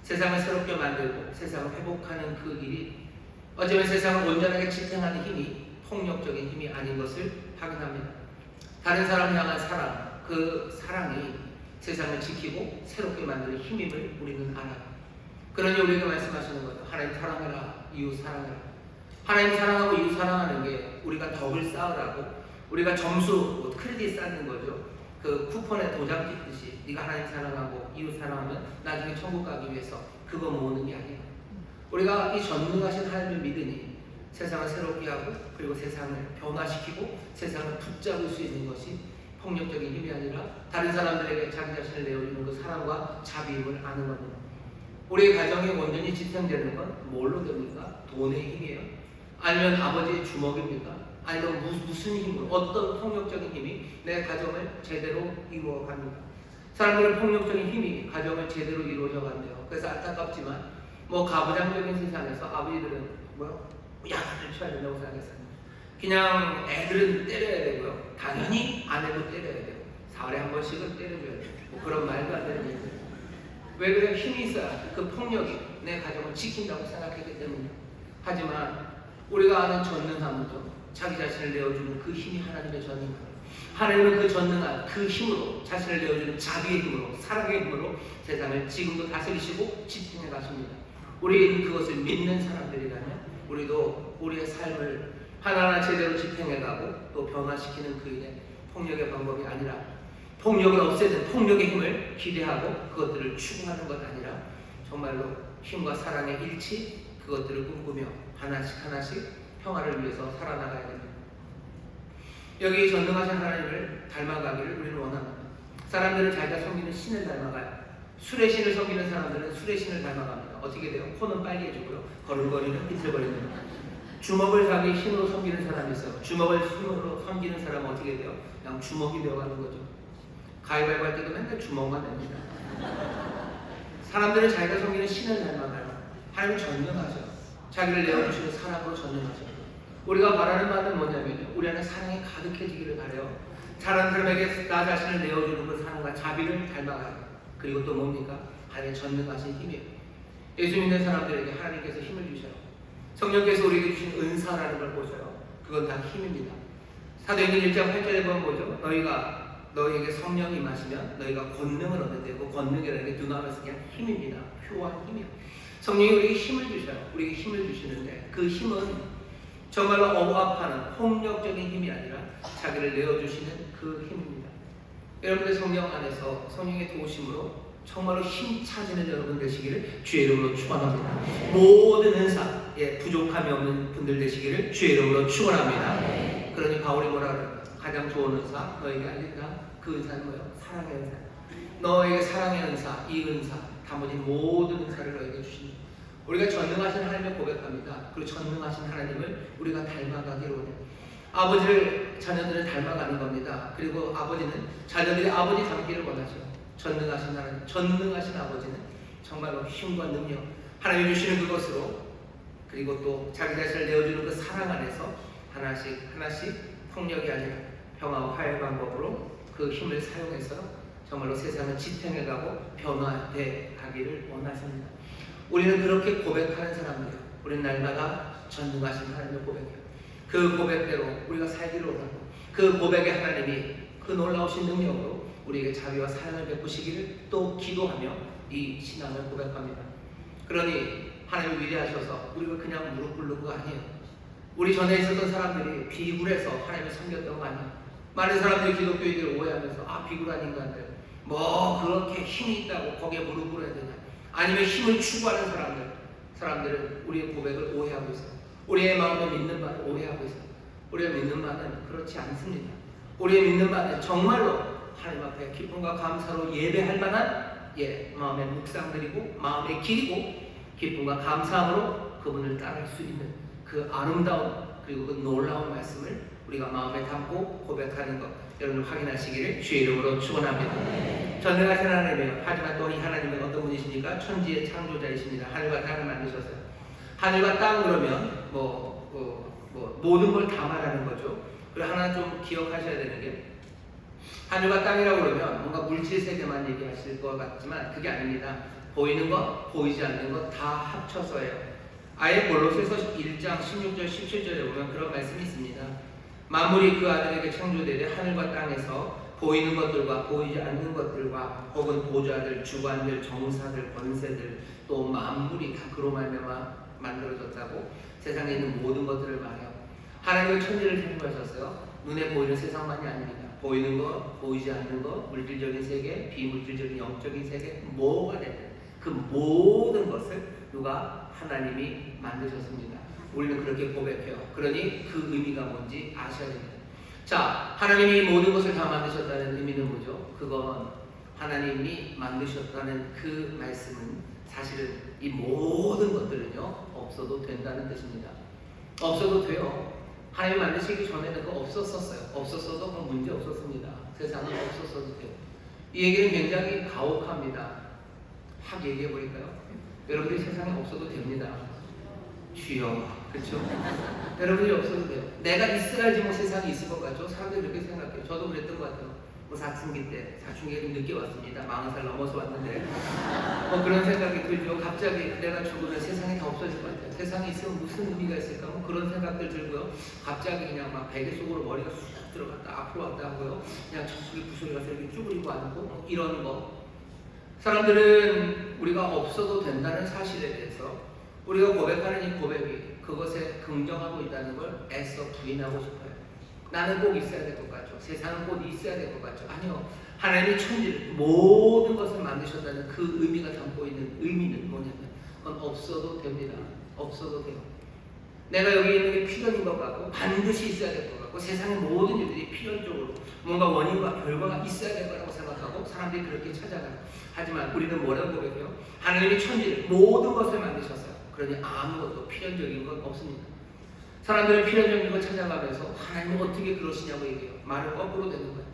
Speaker 4: 세상을 새롭게 만들고 세상을 회복하는 그 일이 어쩌면 세상을 온전하게 지탱하는 힘이 폭력적인 힘이 아닌 것을 확인합니다. 다른 사람 향한 사랑, 그 사랑이 세상을 지키고 새롭게 만드는 힘임을 우리는 알아요. 그러니 우리가 말씀하시는 거죠. 하나님 사랑해라, 이웃 사랑해라. 하나님 사랑하고 이웃 사랑하는 게 우리가 덕을 쌓으라고, 우리가 점수, 크레딧 쌓는 거죠. 그 쿠폰에 도장 찍듯이 네가 하나님 사랑하고 이웃 사랑하면 나중에 천국 가기 위해서 그거 모으는 게 아니에요. 우리가 이 전능하신 하나님을 믿으니 세상을 새롭게 하고, 그리고 세상을 변화시키고 세상을 붙잡을 수 있는 것이 폭력적인 힘이 아니라 다른 사람들에게 자기 자신을 내어주는 그 사랑과 자비임을 아는 겁니다. 우리의 가정이 온전히 지탱되는 건 뭘로 됩니까? 돈의 힘이에요? 아니면 아버지의 주먹입니까? 아니면 무슨 힘으로, 어떤 폭력적인 힘이 내 가정을 제대로 이루어갑니까? 사람들은 폭력적인 힘이 가정을 제대로 이루어져 간대요. 그래서 안타깝지만 가부장적인 세상에서 아버지들은 야단을 쳐야 된다고 생각했어요. 그냥 애들은 때려야 되고요, 당연히 아내도 때려야 돼요. 4월에 한 번씩은 때려줘야 돼요. 그런 말도 안 되는 얘기예요. 왜 그래? 힘이 있어야 그 폭력이 내 가정을 지킨다고 생각했기 때문이에요. 하지만 우리가 아는 전능함은 자기 자신을 내어주는 그 힘이 하나님의 전능함. 하나님은 그 전능한 그 힘으로, 자신을 내어주는 자비의 힘으로, 사랑의 힘으로 세상을 지금도 다스리시고 지탱해 가십니다. 우리는 그것을 믿는 사람들이라면 우리도 우리의 삶을 하나하나 제대로 집행해가고 또 변화시키는 그 일에 폭력의 방법이 아니라 폭력을 없애는 폭력의 힘을 기대하고 그것들을 추구하는 것 아니라 정말로 힘과 사랑의 일치 그것들을 꿈꾸며 하나씩 하나씩 평화를 위해서 살아나가야 됩니다. 여기 전능하신 하나님을 닮아가기를 우리는 원합니다. 사람들은 자기가 섬기는 신을 닮아가요. 술의 신을 섬기는 사람들은 술의 신을 닮아갑니다. 어떻게 돼요? 코는 빨개지고요. 걸음걸이는 삐뚤거리는. 주먹을 자기 힘으로 섬기는 사람이 있어요. 주먹을 힘으로 섬기는 사람은 어떻게 돼요? 그냥 주먹이 되어가는 거죠. 가위바위보 할 때도 맨날 주먹만 냅니다. 사람들은 자기가 섬기는 신을 닮아가요. 하나님은 전능하죠. 자기를 내어주시는 사랑으로 전능하죠. 우리가 바라는 바는 뭐냐면요. 우리 안에 사랑이 가득해지기를 바라요. 다른 사람에게 나 자신을 내어주는 그 사랑과 자비를 닮아가요. 그리고 또 뭡니까? 하나님의 전능하신 힘이에요. 예수 믿는 사람들에게 하나님께서 힘을 주셔요. 성령께서 우리에게 주신 은사라는 걸 보셔요. 그건 다 힘입니다. 사도행전 1장 8절에 보면 뭐죠? 너희에게 성령이 임하시면 너희가 권능을 얻는데 그 권능이라는 게 두나미스 그냥 힘입니다. 표한 힘이에요. 성령이 우리에게 힘을 주셔요. 우리에게 힘을 주시는데 그 힘은 정말로 억압하는 폭력적인 힘이 아니라 자기를 내어주시는 그 힘입니다. 여러분들 성령 안에서 성령의 도우심으로 정말로 힘 차지는 여러분 되시기를 주의 이름으로 축원합니다. 모든 은사, 부족함이 없는 분들 되시기를 주의 이름으로 축원합니다. 그러니 바울이 뭐라 그래요? 가장 좋은 은사 너에게 알린다. 그 은사는 뭐예요? 사랑의 은사. 너에게 사랑의 은사, 이 은사, 나머지 모든 은사를 너에게 주십니다. 우리가 전능하신 하나님을 고백합니다. 그리고 전능하신 하나님을 우리가 닮아가기로 해요. 아버지를 자녀들은 닮아가는 겁니다. 그리고 아버지는 자녀들이 아버지 닮기를 원하죠. 전능하신 하나님, 전능하신 아버지는 정말로 힘과 능력, 하나님이 주시는 그것으로 그리고 또 자기 자신을 내어주는 그 사랑 안에서 하나씩 하나씩 폭력이 아니라 평화와 화해의 방법으로 그 힘을 사용해서 정말로 세상을 지탱해가고 변화해 가기를 원하십니다. 우리는 그렇게 고백하는 사람들이에요. 우리는 날마다 전능하신 하나님을 고백해요. 그 고백대로 우리가 살기를 원하고 그 고백의 하나님이 그 놀라우신 능력으로 우리에게 자비와 사랑을 베푸시기를 또 기도하며 이 신앙을 고백합니다. 그러니 하나님이 위대하셔서 우리가 그냥 무릎 꿇는 거 아니에요. 우리 전에 있었던 사람들이 비굴해서 하나님을 섬겼던 거 아니에요. 많은 사람들이 기독교인들을 오해하면서 비굴한 인간들 뭐 그렇게 힘이 있다고 거기에 무릎 꿇어야 되냐, 아니면 힘을 추구하는 사람들은 우리의 고백을 오해하고 있어요. 우리의 마음에 믿는 바를 오해하고 있어요. 우리가 믿는 바는 그렇지 않습니다. 우리의 믿는 바는 정말로 하나님 앞에 기쁨과 감사로 예배할 만한 마음의 묵상드리고 마음의 기리고 기쁨과 감사함으로 그분을 따를 수 있는 그 아름다운 그리고 그 놀라운 말씀을 우리가 마음에 담고 고백하는 것 여러분 확인하시기를 주의 이름으로 축원합니다. 전능하신 하나님이에요. 하지만 또 이 하나님은 어떤 분이십니까? 천지의 창조자이십니다. 하늘과 땅을 만드셨어요. 하늘과 땅 그러면 모든 걸 다 말하는 거죠. 그리고 하나 좀 기억하셔야 되는 게 하늘과 땅이라고 그러면 뭔가 물질 세계만 얘기하실 것 같지만 그게 아닙니다. 보이는 것, 보이지 않는 것 다 합쳐서예요. 아예 골로새서 1장 16절 17절에 보면 그런 말씀이 있습니다. 만물이 그 아들에게 창조되되 하늘과 땅에서 보이는 것들과 보이지 않는 것들과 혹은 보좌들, 주관들, 정사들, 권세들 또 만물이 다 그로 말미암아 만들어졌다고 세상에 있는 모든 것들을 말해요. 하나님은 천지를 창조하셨어요. 눈에 보이는 세상만이 아닙니다. 보이는 것, 보이지 않는 것, 물질적인 세계, 비물질적인 영적인 세계, 뭐가 되든 그 모든 것을 누가 하나님이 만드셨습니다. 우리는 그렇게 고백해요. 그러니 그 의미가 뭔지 아셔야 됩니다. 자, 하나님이 모든 것을 다 만드셨다는 의미는 뭐죠? 그건 하나님이 만드셨다는 그 말씀은 사실은 이 모든 것들은요 없어도 된다는 뜻입니다. 없어도 돼요. 하나님 만드시기 전에는 그거 없었었어요. 없었어도 그 문제 없었습니다. 세상은 없었어도 돼요. 이 얘기는 굉장히 가혹합니다. 확 얘기해 보니까요. 여러분들이 세상에 없어도 됩니다. 주여, 그렇죠? 여러분이 없어도 돼요. 내가 있어야지 뭐 세상이 있을 것 같죠? 사람들이 그렇게 생각해요. 저도 그랬던 것 같아요. 뭐 사춘기가 좀 늦게 왔습니다. 40살 넘어서 왔는데 뭐 그런 생각이 들죠. 갑자기 내가 죽으면 세상이 다 없어질 것 같아요. 세상에 있으면 무슨 의미가 있을까? 뭐 그런 생각들 들고요. 갑자기 그냥 막 베개 속으로 머리가 쑥 들어갔다 앞으로 왔다 하고요. 그냥 저쪽에 부서져서 이렇게 쭈그리고 앉고 뭐 이런 거. 사람들은 우리가 없어도 된다는 사실에 대해서 우리가 고백하는 이 고백이 그것에 긍정하고 있다는 걸 애써 부인하고 싶어요. 나는 꼭 있어야 될 것 같죠. 세상은 꼭 있어야 될 것 같죠. 아니요. 하나님이 천지를 모든 것을 만드셨다는 그 의미가 담고 있는 의미는 뭐냐면 그건 없어도 됩니다. 없어도 돼요. 내가 여기 있는 게 필연인 것 같고 반드시 있어야 될 것 같고 세상의 모든 일들이 필연적으로 뭔가 원인과 결과가 있어야 될 거라고 생각하고 사람들이 그렇게 찾아가요. 하지만 우리는 뭐라고 고백해요? 하나님이 천지를 모든 것을 만드셨어요. 그러니 아무것도 필연적인 건 없습니다. 사람들은 필연적인 걸 찾아가면서 하나님은 어떻게 그러시냐고 얘기해요. 말은 거꾸로 되는 거예요.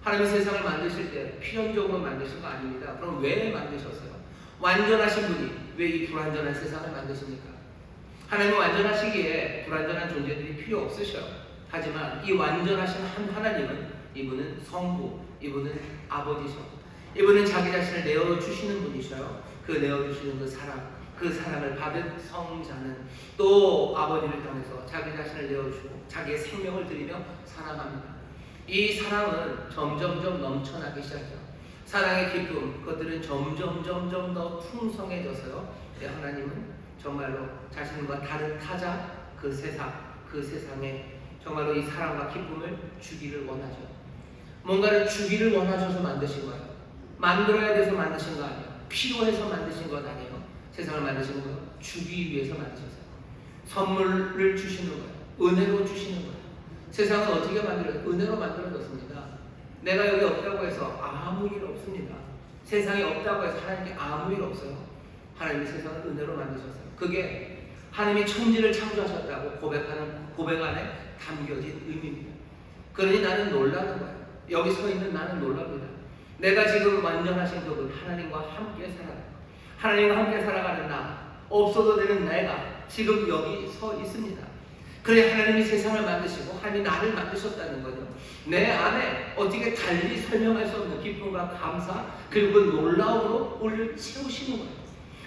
Speaker 4: 하나님이 세상을 만드실 때 필연적으로 만드신 거 아닙니다. 그럼 왜 만드셨어요? 완전하신 분이 왜 이 불완전한 세상을 만드십니까? 하나님은 완전하시기에 불완전한 존재들이 필요 없으셔요. 하지만 이 완전하신 한 하나님은 이분은 성부, 이분은 아버지셔. 이분은 자기 자신을 내어주시는 분이셔요. 그 내어주시는 그 사랑을 받은 성자는 또 아버지를 향해서 자기 자신을 내어주고 자기의 생명을 드리며 사랑합니다. 이 사랑은 점점점 넘쳐나기 시작해요. 사랑의 기쁨, 그것들은 점점 더 풍성해져서요. 하나님은 정말로 자신과 다른 타자, 그 세상에 정말로 이 사랑과 기쁨을 주기를 원하죠. 뭔가를 주기를 원하셔서 만드신 거예요. 만들어야 돼서 만드신 거 아니에요. 필요해서 만드신 것 아니에요. 세상을 만드신 거 주기 위해서 만드셨어요. 선물을 주시는 거예요. 은혜로 주시는 거예요. 세상은 어떻게 만들어요? 은혜로 만들어졌습니다. 내가 여기 없다고 해서 아무 일 없습니다. 세상에 없다고 해서 하나님께 아무 일 없어요. 하나님이 세상을 은혜로 만드셨어요. 그게 하나님이 천지를 창조하셨다고 고백 안에 담겨진 의미입니다. 그러니 나는 놀라는 거예요. 여기 서 있는 나는 놀랍니다. 내가 지금 완전하신 그분 하나님과 함께 하나님과 함께 살아가는 나, 없어도 되는 내가 지금 여기 서 있습니다. 그래 하나님이 세상을 만드시고 하나님이 나를 만드셨다는 거죠. 내 안에 어떻게 달리 설명할 수 없는 기쁨과 감사 그리고 그 놀라움으로 우리를 채우시는 거예요.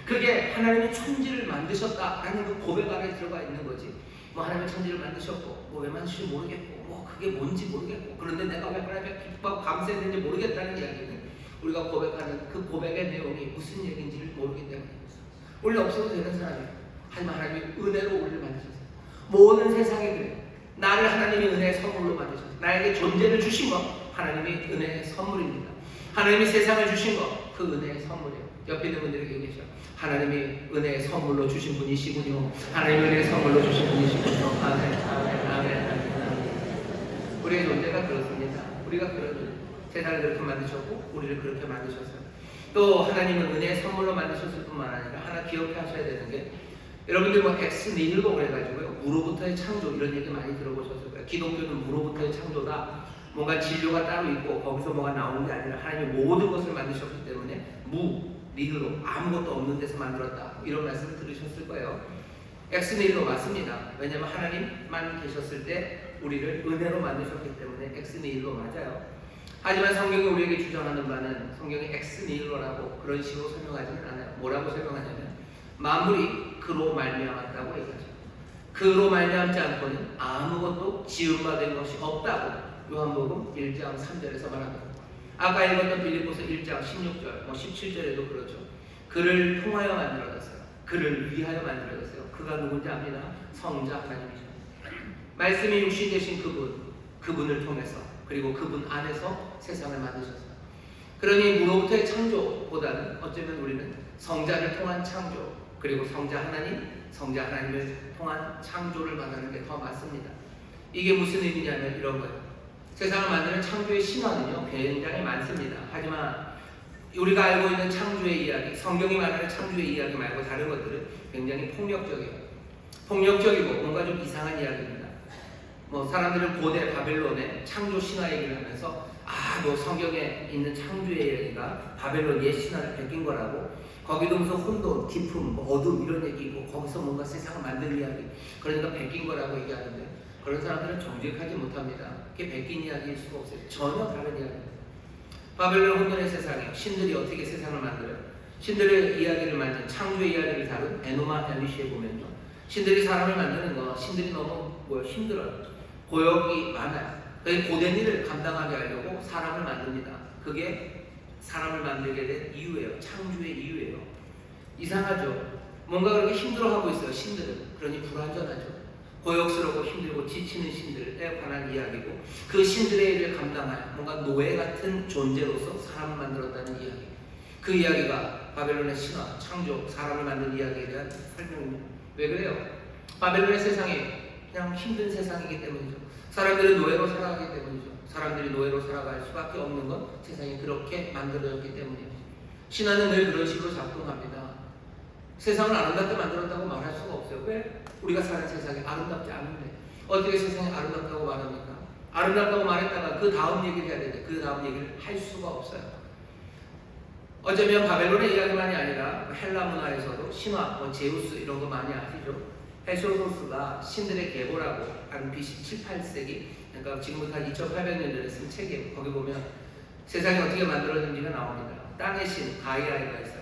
Speaker 4: 그게 하나님이 천지를 만드셨다라는 그 고백 안에 들어가 있는 거지. 뭐 하나님이 천지를 만드셨고 뭐 왜 만드실지 모르겠고 뭐 그게 뭔지 모르겠고 그런데 내가 왜 하나님께 기뻐하고 감사했는지 모르겠다는 이야기는 우리가 고백하는 그 고백의 내용이 무슨 얘기인지를 모르기 때문입니다. 우리 없어도 되는 사람이에요. 하지만 하나님이 은혜로 우리를 만드셨어요. 모든 세상이 그래요. 나를 하나님이 은혜의 선물로 만드셨어요. 나에게 존재를 주신 것 하나님이 은혜의 선물입니다. 하나님이 세상을 주신 것 그 은혜의 선물이에요. 옆에 있는 분들에게 얘기하죠. 하나님이 은혜의 선물로 주신 분이시군요. 하나님이 은혜의 선물로 주신 분이시군요. 아멘. 우리의 존재가 그렇습니다. 우리가 그런 세상을 그렇게 만드셨고 우리를 그렇게 만드셨어요. 또 하나님은 은혜의 선물로 만드셨을 뿐만 아니라 하나 기억해 하셔야 되는 게 여러분들 뭐 엑스 니힐로 그래가지고요 무로부터의 창조 이런 얘기 많이 들어보셨을 거예요. 기독교는 무로부터의 창조다. 뭔가 진료가 따로 있고 거기서 뭐가 나오는 게 아니라 하나님이 모든 것을 만드셨기 때문에 니힐로 아무것도 없는 데서 만들었다 이런 말씀을 들으셨을 거예요. 엑스 니힐로 맞습니다. 왜냐하면 하나님만 계셨을 때 우리를 은혜로 만드셨기 때문에 엑스 니힐로 맞아요. 하지만 성경이 우리에게 주장하는 바는 성경이 엑스 니힐로라고 그런 식으로 설명하지는 않아요. 뭐라고 설명하냐면 만물이 그로 말미암았다고 얘기하죠. 그로 말미암지 않고는 아무것도 지음받은 것이 없다고 요한복음 1장 3절에서 말합니다. 아까 읽었던 빌립보서 1장 16절, 17절에도 그렇죠. 그를 통하여 만들어졌어요. 그를 위하여 만들어졌어요. 그가 누군지 압니다. 성자 하나님이죠. 말씀이 육신 되신 그분을 통해서 그리고 그분 안에서 세상을 만드셨어요. 그러니 무로부터의 창조보다는 어쩌면 우리는 성자를 통한 창조 그리고 성자 하나님을 통한 창조를 말하는 게 더 맞습니다. 이게 무슨 의미냐면 이런 거예요. 세상을 만드는 창조의 신화는요 굉장히 많습니다. 하지만 우리가 알고 있는 창조의 이야기, 성경이 말하는 창조의 이야기 말고 다른 것들은 굉장히 폭력적이고 뭔가 좀 이상한 이야기입니다. 뭐 사람들은 고대 바벨론의 창조 신화 얘기를 하면서 뭐 성경에 있는 창조의 이야기가 바벨론 옛 신화를 베낀 거라고 거기도 무슨 혼돈, 기품, 어둠 이런 얘기 있고 거기서 뭔가 세상을 만든 이야기 그러니까 베낀 거라고 얘기하는데 그런 사람들은 정직하지 못합니다. 그게 베낀 이야기일 수가 없어요. 전혀 다른 이야기입니다. 바벨론 혼돈의 세상에 신들이 어떻게 세상을 만들어요? 신들의 이야기를 만든 창조의 이야기를 다룬 에노마 엘리시에 보면요. 신들이 사람을 만드는 거 신들이 너무 힘들어요. 고역이 많아요. 그래서 고된 일을 감당하게 하려고 사람을 만듭니다. 그게 사람을 만들게 된 이유예요. 창조의 이유예요. 이상하죠? 뭔가 그렇게 힘들어하고 있어요. 신들은. 그러니 불완전하죠. 고역스럽고 힘들고 지치는 신들에 관한 이야기고, 그 신들의 일을 감당할 뭔가 노예 같은 존재로서 사람을 만들었다는 이야기. 그 이야기가 바벨론의 신화, 창조, 사람을 만든 이야기에 대한 설명입니다. 왜 그래요? 바벨론의 세상이 그냥 힘든 세상이기 때문이죠. 사람들은 노예로 살아가기 때문이죠. 사람들이 노예로 살아갈 수밖에 없는 건 세상이 그렇게 만들어졌기 때문이에요. 신화는 늘 그런 식으로 작동합니다. 세상을 아름답게 만들었다고 말할 수가 없어요. 왜? 우리가 사는 세상이 아름답지 않은데 어떻게 세상이 아름답다고 말합니까? 아름답다고 말했다가 그 다음 얘기를 해야 되는데 그 다음 얘기를 할 수가 없어요. 어쩌면 바벨론의 이야기만이 아니라 헬라 문화에서도 신화, 제우스 이런 거 많이 아시죠? 헤소도스가 신들의 계보라고 한 BC 7, 8세기, 그러니까 지금부터 한 2800년 전에 쓴 책이에요. 거기 보면 세상이 어떻게 만들어진지가 나옵니다. 땅의 신 가이아가 있어요.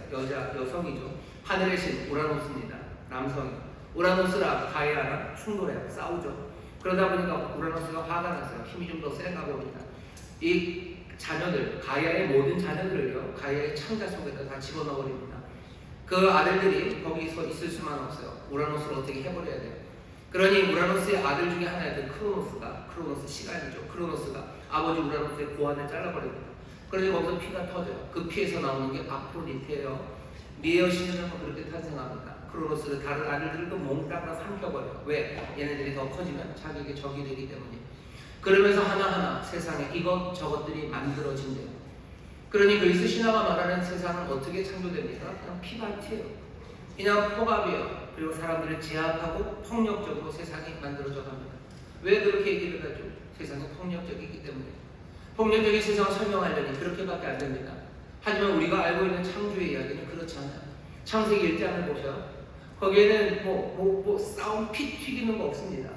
Speaker 4: 여성이죠. 하늘의 신 우라노스입니다. 남성이. 우라노스랑 가이아랑 충돌해요. 싸우죠. 그러다 보니까 우라노스가 화가 났어요. 힘이 좀 더 센가 봅니다. 이 자녀들, 가이아의 모든 자녀들을요, 가이아의 창자 속에다 다 집어넣어버립니다. 그 아들들이 거기서 있을 수만 없어요. 우라노스를 어떻게 해버려야 돼요. 그러니 우라노스의 아들 중에 하나였던 크로노스 시간이죠. 크로노스가 아버지 우라노스의 고환을 잘라버립니다. 그러니 거기서 피가 터져요. 그 피에서 나오는 게 아프로디테예요. 미에어 신은 그렇게 탄생합니다. 크로노스는 다른 아들들도 몽땅 다 삼켜버려요. 왜? 얘네들이 더 커지면 자기에게 적이 되기 때문이에요. 그러면서 하나하나 세상에 이것저것들이 만들어진대요. 그러니 그리스 신화가 말하는 세상은 어떻게 창조됩니까? 그냥 피발티예요. 그냥 포갑이에요. 그리고 사람들을 제압하고 폭력적으로 세상이 만들어져 갑니다. 왜 그렇게 얘기를 하죠? 세상이 폭력적이기 때문에. 폭력적인 세상을 설명하려니 그렇게밖에 안 됩니다. 하지만 우리가 알고 있는 창조의 이야기는 그렇지 않아요. 창세기 1장을 보셔. 거기에는 싸움 피 튀기는 거 없습니다.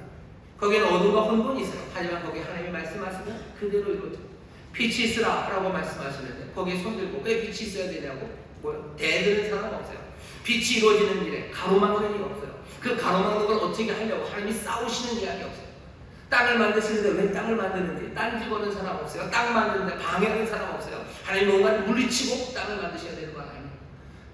Speaker 4: 거기에는 어둠과 혼돈이 있어요. 하지만 거기에 하나님이 말씀하시면 그대로 이루어져. 빛이 있으라 라고 말씀하시는데 거기에 손들고 왜 빛이 있어야 되냐고 대드는 사람 없어요. 빛이 이루어지는 일에 가로막는 일 없어요. 그 가로막는 걸 어떻게 하려고 하나님이 싸우시는 이야기 없어요. 땅을 만드시는데 왜 땅을 만드는지 땅 집어넣는 사람 없어요. 땅 만드는데 방해하는 사람 없어요. 하나님 뭔가를 물리치고 땅을 만드셔야 되는 거 아니에요.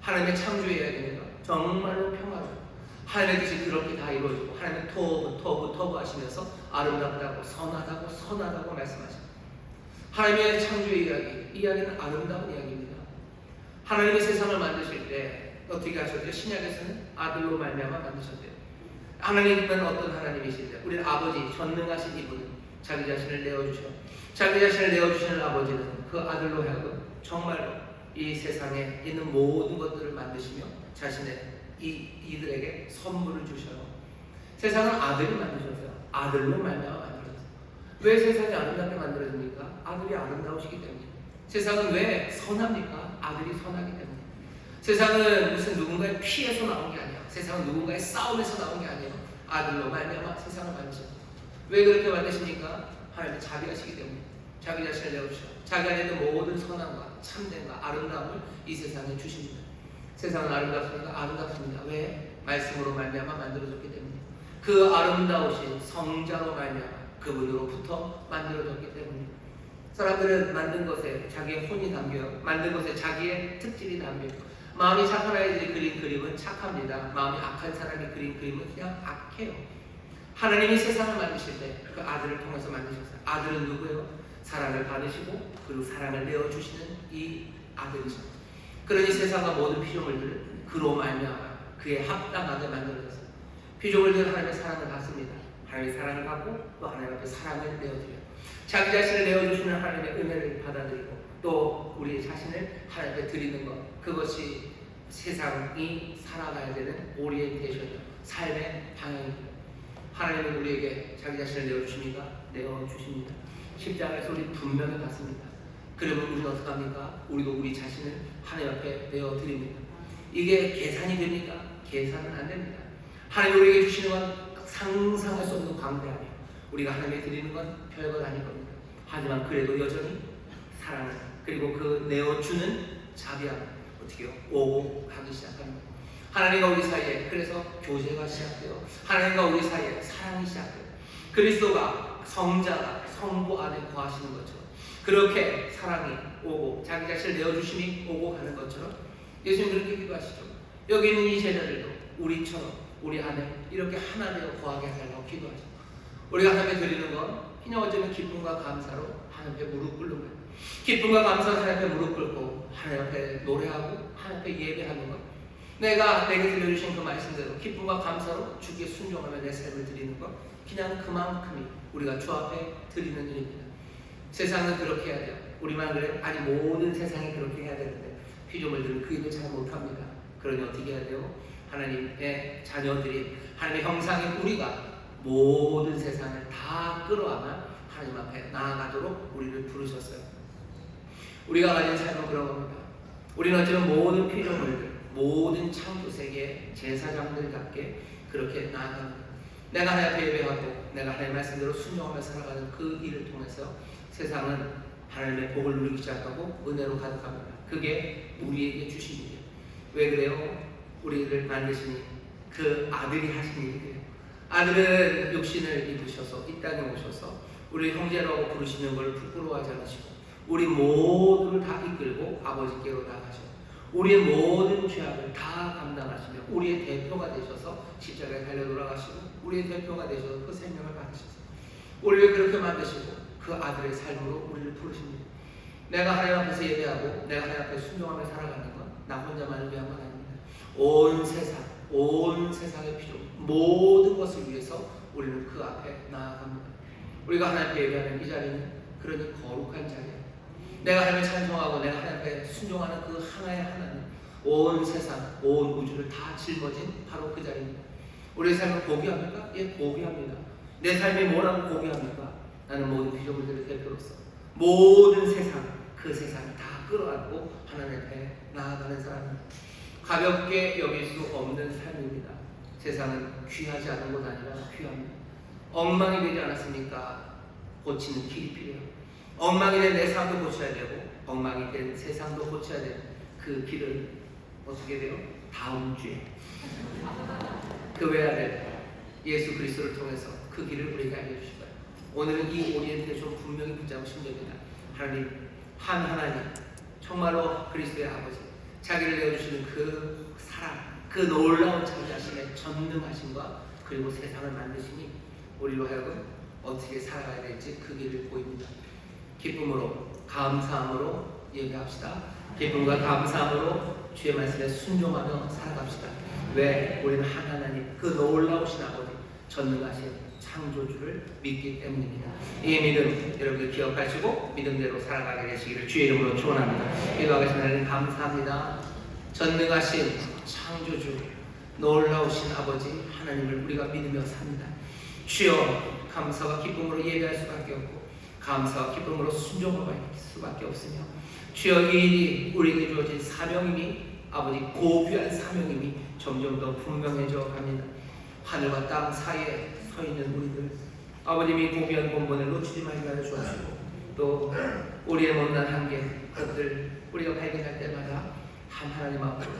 Speaker 4: 하나님의 창조의 이야기는 정말로 평화로워요. 하나님의 뜻이 그렇게 다 이루어지고 하나님의 토브 하시면서 아름답다고 선하다고 말씀하십니다. 하나님의 창조의 이야기, 이 이야기는 아름다운 이야기입니다. 하나님이 세상을 만드실 때 어떻게 하셨대요? 신약에서는 아들로 말미암아 만드셨대요. 하나님은 어떤 하나님이신데 우리는 아버지 전능하신 이분은 자기 자신을 내어주셔. 자기 자신을 내어주시는 아버지는 그 아들로 하여금 정말로 이 세상에 있는 모든 것들을 만드시며 자신의 이들에게 선물을 주셔요. 세상은 아들이 만드셨어요. 아들로 말미암아 만들었어요. 왜 세상이 아름답게 만들어집니까? 아들이 아름다우시기 때문에. 세상은 왜 선합니까? 아들이 선하기 때문에. 세상은 무슨 누군가의 피에서 나온 게 아니야. 세상은 누군가의 싸움에서 나온 게 아니에요. 아들로 말미암아 세상을 만드셨어요. 왜 그렇게 만드십니까? 하나님의 자비하시기 때문에. 자기 자신을 내어주셔. 자기 안에 있는 모든 선함과 참됨과 아름다움을 이 세상에 주십니다. 세상은 아름답습니까? 아름답습니다. 왜? 말씀으로 말미암아 만들어졌기 때문에. 그 아름다우신 성자로 말미암아 그분으로부터 만들어졌기 때문에. 사람들은 만든 것에 자기의 혼이 담겨요. 만든 것에 자기의 특질이 담겨요. 마음이 착한 아이들이 그린 그림은 착합니다. 마음이 악한 사람이 그린 그림은 그냥 악해요. 하나님이 세상을 만드실 때 그 아들을 통해서 만드셨어요. 아들은 누구예요? 사랑을 받으시고 그리고 사랑을 내어주시는 이 아들이죠. 그러니 세상과 모든 피조물들을 그로 말미암아 그에 합당하게 만들어졌어요. 피조물들은 하나님의 사랑을 받습니다. 하나님의 사랑을 받고 또 하나님 앞에 사랑을 내어드려요. 자기 자신을 내어주시는 하나님의 은혜를 받아들이고 또 우리 자신을 하나님 앞에 드리는 것, 그것이 세상이 살아가야 되는 오리엔테이션이요, 삶의 방향입니다. 하나님은 우리에게 자기 자신을 내어주십니까? 내어주십니다. 십자가에서 우리 분명히 받습니다. 그러면 우리는 어떻게 합니까? 우리도 우리 자신을 하나님 앞에 내어드립니다. 이게 계산이 됩니까? 계산은 안 됩니다. 하나님이 우리에게 주시는 건 상상할 수 없는 광대함이에요. 우리가 하나님께 드리는 건 별것 아닐 겁니다. 하지만 그래도 여전히 사랑을 그리고 그 내어주는 자비함 어떻게 해요? 오고 가기 시작합니다. 하나님과 우리 사이에 그래서 교제가 시작돼요. 하나님과 우리 사이에 사랑이 시작돼요. 그리스도가 성자가 성부 안에 거하시는 것처럼 그렇게 사랑이 오고 자기 자신을 내어주심이 오고 가는 것처럼 예수님 그렇게 기도하시죠. 여기 있는 이 제자들도 우리처럼 우리 안에 이렇게 하나 되어 거하게 하려고 기도하죠. 우리가 하나님께 드리는 건 그냥 어쩌면 기쁨과 감사로 하나님 앞에 무릎 꿇는 거예요. 기쁨과 감사로 하나님 앞에 무릎 꿇고 하나님 앞에 노래하고 하나님 앞에 예배하는 것. 내가 내게 들려주신 그 말씀대로 기쁨과 감사로 주께 순종하며 내 삶을 드리는 것. 그냥 그만큼이 우리가 주 앞에 드리는 일입니다. 세상은 그렇게 해야 돼요. 우리만 그래요? 아니 모든 세상이 그렇게 해야 되는데 피조물들은 그 일을 잘 못합니다. 그러니 어떻게 해야 돼요? 하나님의 자녀들이 하나님의 형상인 우리가 모든 세상을 다 끌어안아 하나님 앞에 나아가도록 우리를 부르셨어요. 우리가 가진 삶은 그런 겁니다. 우리는 어쩌면 모든 피조물들, 모든 창조 세계의 제사장들답게 그렇게 나아갑니다. 내가 하나님 앞에 예배하고 내가 하나님의 말씀대로 순종하며 살아가는 그 일을 통해서 세상은 하나님의 복을 누리기 시작하고 은혜로 가득합니다. 그게 우리에게 주신 일이에요. 왜 그래요? 우리를 만드시니 그 아들이 하신 일이에요. 아들은 육신을 입으셔서 이 땅에 오셔서 우리 형제라고 부르시는 걸 부끄러워하지 않으시고 우리 모두를 다 이끌고 아버지께로 나가셔 우리의 모든 죄악을 다 감당하시며 우리의 대표가 되셔서 십자가에 달려 돌아가시고 우리의 대표가 되셔서 그 생명을 받으셔서 우리를 그렇게 만드시고 그 아들의 삶으로 우리를 부르십니다. 내가 하나님 앞에서 예배하고 내가 하나님 앞에 순종하며 살아가는 건 나 혼자만을 위한 건 아닙니다. 온 세상의 필요 모든 것을 위해서 우리는 그 앞에 나아갑니다. 우리가 하나님 앞에 예배하는 이 자리는 그러니 거룩한 자리예요. 내가 하나님을 찬송하고 내가 하나님 앞에 순종하는 그 하나의 하나님 온 세상 온 우주를 다 짊어진 바로 그 자리입니다. 우리의 삶을 고귀합니까? 예, 고귀합니다. 내 삶이 뭐라고 고귀합니까? 나는 모든 피조물들의 대표로서 모든 세상 그 세상을 다 끌어안고 하나님 앞에 나아가는 사람입니다. 가볍게 여길 수 없는 삶입니다. 세상은 귀하지 않은 곳 아니라 귀합니다. 엉망이 되지 않았습니까? 고치는 길이 필요해요. 엉망이 된 내 삶도 고쳐야 되고 엉망이 된 세상도 고쳐야 되는 그 길을 어떻게 돼요? 다음 주에 그 외아들 예수 그리스도를 통해서 그 길을 우리에게 알려주실 거예요. 오늘은 이 오리엔테이션 분명히 붙잡으신 겁니다. 하나님 정말로 그리스도의 아버지 자기를 내어주시는 그 사랑 그 놀라운 자기 자신의 전능하심과 그리고 세상을 만드시니 우리로 하여금 어떻게 살아가야 될지 그 길을 보입니다. 기쁨으로 감사함으로 예배합시다. 기쁨과 감사함으로 주의 말씀에 순종하며 살아갑시다. 왜? 우리는 한 하나님 그 놀라우신 아버지 전능하신 창조주를 믿기 때문입니다. 이 믿음 여러분들 기억하시고 믿음대로 살아가게 되시기를 주의 이름으로 축원합니다. 기도하겠습니다. 하나님 감사합니다. 전능하신 창조주 놀라우신 아버지 하나님을 우리가 믿으며 삽니다. 주여 감사와 기쁨으로 예배할 수밖에 없고 감사와 기쁨으로 순종할 수밖에 없으며 주여 이 일이 우리에게 주어진 사명임이 아버지 고귀한 사명임이 점점 더 분명해져 갑니다. 하늘과 땅 사이에 서 있는 우리들 아버님이 고귀한 본분을 놓치지 말게 하여 주옵시고 또 우리의 못난 한계 것들 우리가 발견할 때마다 한 하나님 앞으로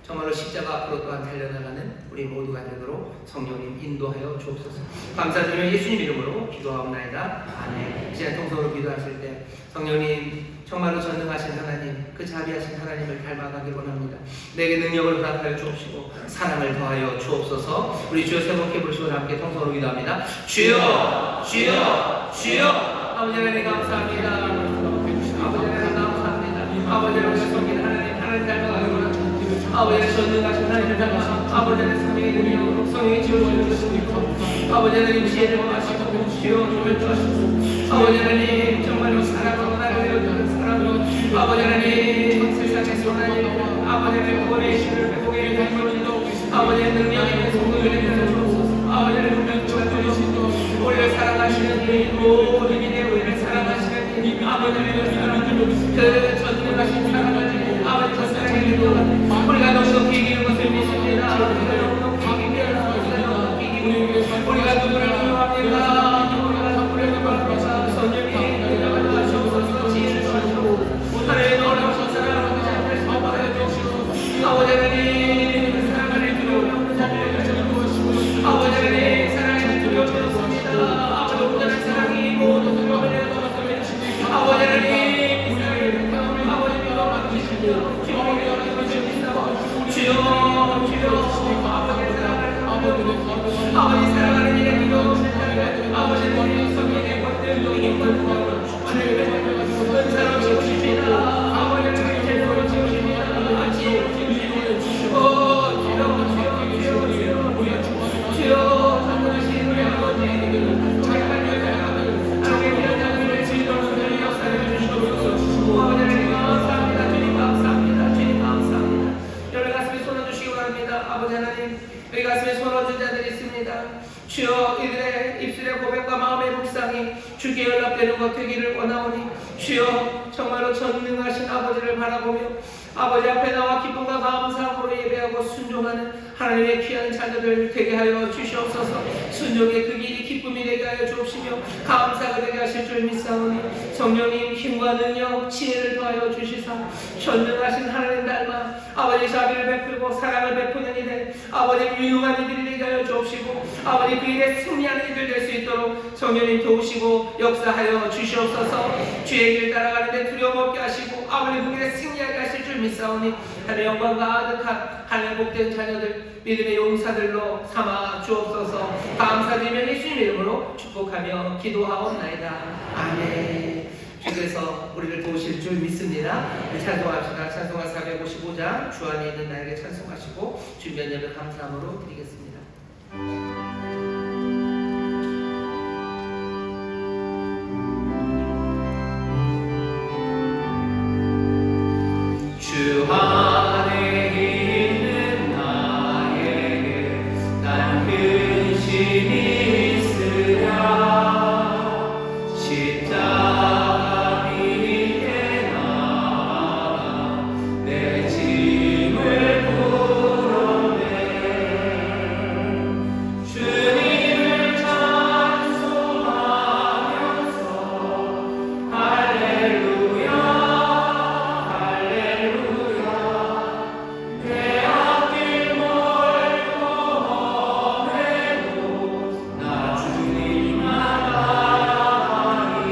Speaker 4: 정말로 십자가 앞으로 또한 달려나가는 우리 모두가 되도록 성령님 인도하여 주옵소서. 감사드리며 예수님 이름으로 기도하옵나이다. 아멘. 이제 통성으로 기도하실 때 성령님 정말로 전능하신 하나님 그 자비하신 하나님을 닮아가길 원합니다. 내게 능력을 허락하여 주옵시고 사랑을 더하여 주옵소서. 우리 주여 세목해 부르시고 함께 통성으로 기도합니다. 주여 주여 주여 아버지 하나님 감사합니다. 아버지 하나님 감사합니다. 아버지 하나님 섬기는 하나님 닮아가길 원합니다. 아버지의 전능하신 하나님을 닮아 아버지의 성령의 능력으로 성령의 지원을 주시고 아버지 하나님 지혜를 원하시고 지원을 주시고 아버지 하나님 정말로 사랑으로 나를 내어주는 사랑으로 아버지 하나님 세상에서 하나님 아버지 하나님 구원의 신을 회복의 힘으로 아버지의 능력의 성령을 내려주소서. 아버지 하나님 능력을 우리를 사랑하시는 이 모든 이의 우리를 사랑하시는 이 아버지 하나님 그 전능하신 사랑을 아버지 그 사랑의 능력을 우리가 너무 높이 이기는 것을 믿습니다. 우리가 너무 높이 이깁니다. 우리가 누구를 기도합니까? 우리가 누구를 기도합니까? 성령이 능력을 주시옵소서. 지혜를 주시옵소서. 하나님 놀라우신 사랑을 우리 앞에 주시옵소서. 아버지 하나님 사랑을 두려움을 주시옵소서. 아버지 하나님 사랑을 두려움을 없습니다. 아버지 온전한 사랑이 모든 두려움을 내어놓았습니다. 아버지 하나님 주여 이들의 입술의 고백과 마음의 묵상이 주께 연락되는 것 되기를 원하오니 주여 정말로 전능하신 아버지를 바라보며 아버지 앞에 나와 기쁨과 감사함으로 예배하고 순종하는 하나님의 귀한 자녀들 되게 하여 주시옵소서. 순종의 그 길이 기쁨이 되게 하여 주옵시며 감사가 되게 하실 줄 믿사오니 성령님 힘과 능력 지혜를 더하여 주시사 전능하신 하나님 닮아 아버지 자비를 베풀고 사랑을 베푸는 이들 아버지 유능한 이들이 되게 하여 주옵시고 아버지 그 일에 승리하는 이들 될 수 있도록 성령님 도우시고 역사하여 주시옵소서. 주의 길 따라가는데 두려움 없게 하시고 아버지 그 일에 승리하게 하실 줄 믿사오니 하나님의 영광 가득한 하나님의 복된 자녀들 믿음의 용사들로 삼아 주옵소서. 감사드리며 예수님 이름으로 축복하며 기도하옵나이다. 아멘. 주께서 우리를 도우실 줄 믿습니다. 우리 찬송합시다. 찬송가 455장 주 안에 있는 나에게 찬송하시고 주변 예배 감사함으로 드리겠습니다. 주 안에 있는 나에게 난 근심이 있으랴 십자가 밑에 나아가 내 짐을 풀어내 주님을 찬송하면서 할렐루야 내 앞길 멀고 험해도 나 주님만 따라가리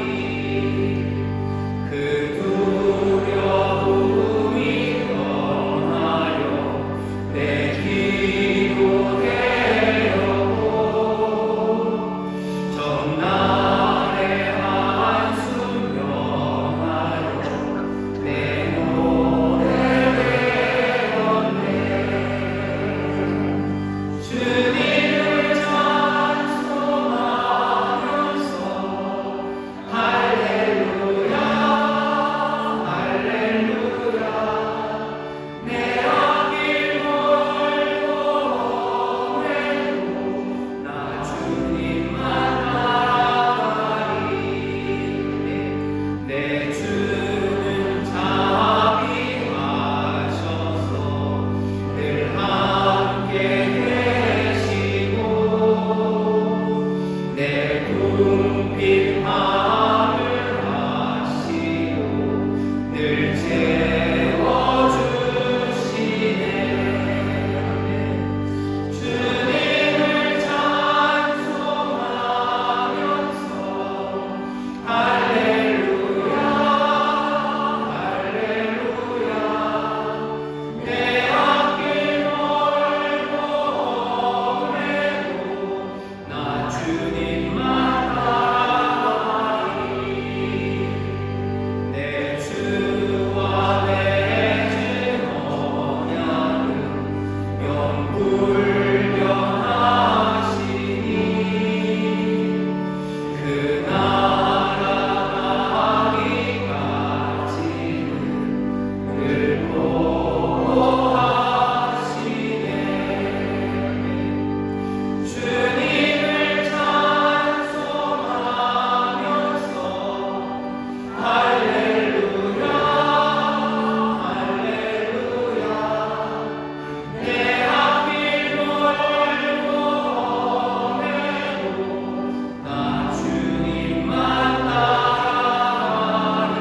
Speaker 4: 그 두려움이 떠나려 내 기도 되었고 전날의 한숨 명하여 내 노래 주님을 찬송하면서 할렐루야 할렐루야 내 앞길 멀고 험해도 나 주님만 따라가리 내 주는 자비하셔서 늘 함께 계시고 내 궁핍함을 아시고 늘 채워주시네 주님을 찬송하면서 할렐루야 할렐루야 내 앞길 멀고 험해도 나 주님만 따라가리 내 주와 맺은 언약은 영불변하시니 그 나라 가기까지는 늘 보호하시네 주님을 찬송하면서 할렐루야 할렐루야 내 앞길 멀고 험해도 나 주님만 따라가리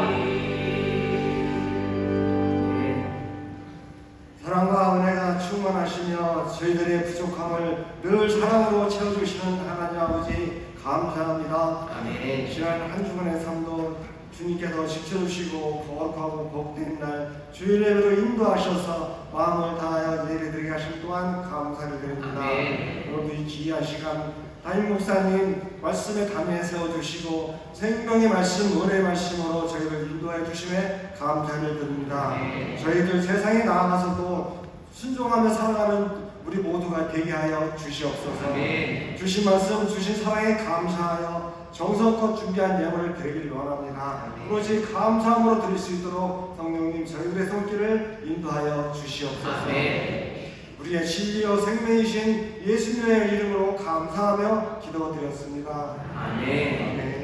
Speaker 5: 사랑과 은혜가 충만하시며 저희들의 부족함을 늘 사랑으로 채워주시는 하나님 아버지 감사합니다.
Speaker 4: 아멘.
Speaker 5: 지난 한 주간의 삶도 주님께서 지켜주시고 거룩하고 복된 날 주일 예배로 인도하셔서 마음을 다하여 예배드리게 하신 또한 감사를 드립니다.
Speaker 4: 아멘.
Speaker 5: 오늘도 이 귀한 시간 담임 목사님 말씀에 담에 세워주시고 생명의 말씀, 은혜의 말씀으로 저희를 인도해 주심에 감사를 드립니다.
Speaker 4: 아멘.
Speaker 5: 저희들 세상에 나아가서도 순종하며 살아가는 우리 모두가 되게 하여 주시옵소서.
Speaker 4: 아멘.
Speaker 5: 주신 말씀, 주신 사랑에 감사하여 정성껏 준비한 예물을 드리기를 원합니다.
Speaker 4: 아멘.
Speaker 5: 오로지 감사함으로 드릴 수 있도록 성령님 저희들의 손길을 인도하여 주시옵소서.
Speaker 4: 아멘.
Speaker 5: 우리 우리의 진리요 생명이신 예수님의 이름으로 감사하며 기도드렸습니다.
Speaker 4: 아멘.
Speaker 5: 아멘.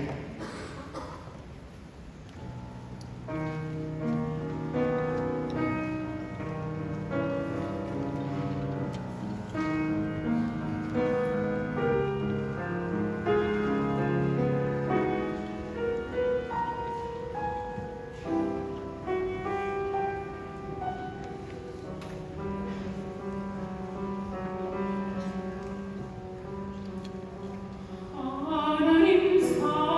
Speaker 6: 하나님 사랑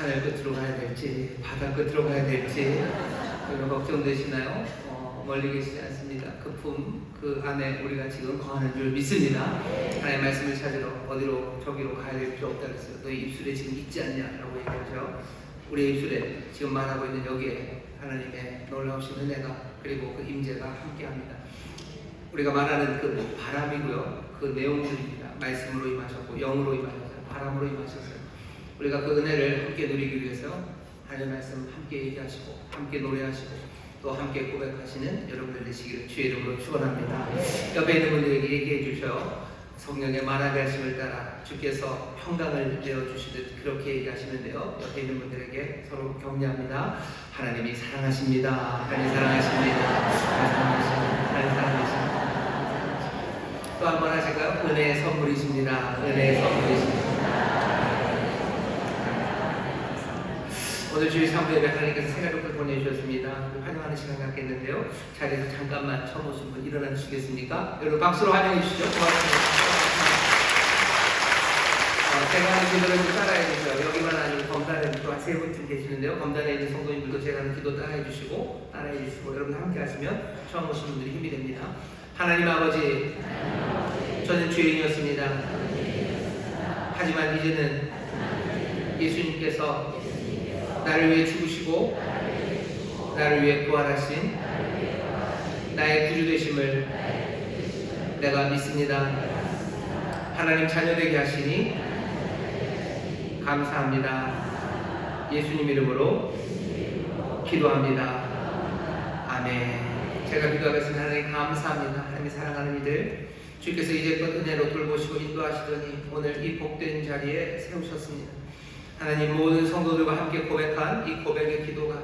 Speaker 4: 하늘 끝으로 가야 될지 바다 끝으로 가야 될지 그런 걱정되시나요? 멀리 계시지 않습니다. 그 품, 그 안에 우리가 지금 거하는 줄 믿습니다. 하나님의 말씀을 찾으러 어디로 저기로 가야 될 필요 없다 그랬어요. 너희 입술에 지금 있지 않냐라고 얘기하죠. 우리의 입술에 지금 말하고 있는 여기에 하나님의 놀라우신 은혜가 그리고 그 임재가 함께합니다. 우리가 말하는 그 바람이고요. 그 내용들입니다. 말씀으로 임하셨고 영으로 임하셨어요. 바람으로 임하셨어요. 우리가 그 은혜를 함께 누리기 위해서 하나님의 말씀 함께 얘기하시고 함께 노래하시고 또 함께 고백하시는 여러분들 되시기를 주의 이름으로 축원합니다. 옆에 있는 분들에게 얘기해 주셔. 성령의 말하게 하심을 따라 주께서 평강을 내어주시듯 그렇게 얘기하시는데요. 옆에 있는 분들에게 서로 격려합니다. 하나님이 사랑하십니다. 하나님 사랑하십니다. 하나님 사랑하십니다. 또 한 번 하실까요? 은혜의 선물이십니다. 은혜의 선물이십니다. 오늘 주일 3부에 하나님께서 새가족을 보내주셨습니다. 환영하는 시간 갖겠는데요. 자리에서 잠깐만 처음 오신 분 일어나 주시겠습니까? 여러분 박수로 환영해 주시죠. 고맙습니다. 제가 하는 기도를 좀 따라해 주세요. 여기만 아니고 검단에 또 세 분쯤 계시는데요. 검단에 있는 성도님들도 제가 하는 기도 따라해 주시고 여러분 함께 하시면 처음 오신 분들이 힘이 됩니다. 하나님 아버지, 저는 죄인이었습니다. 하지만 이제는 예수님께서 나를 위해 죽으시고 나를 위해 부활하신 나의 구주 되심을 내가 믿습니다. 하나님 자녀 되게 하시니 감사합니다. 예수님 이름으로 기도합니다. 아멘. 제가 기도하겠습니다. 하나님 감사합니다. 하나님 사랑하는 이들 주께서 이제껏 은혜로 돌보시고 인도하시더니 오늘 이 복된 자리에 세우셨습니다. 하나님 모든 성도들과 함께 고백한 이 고백의 기도가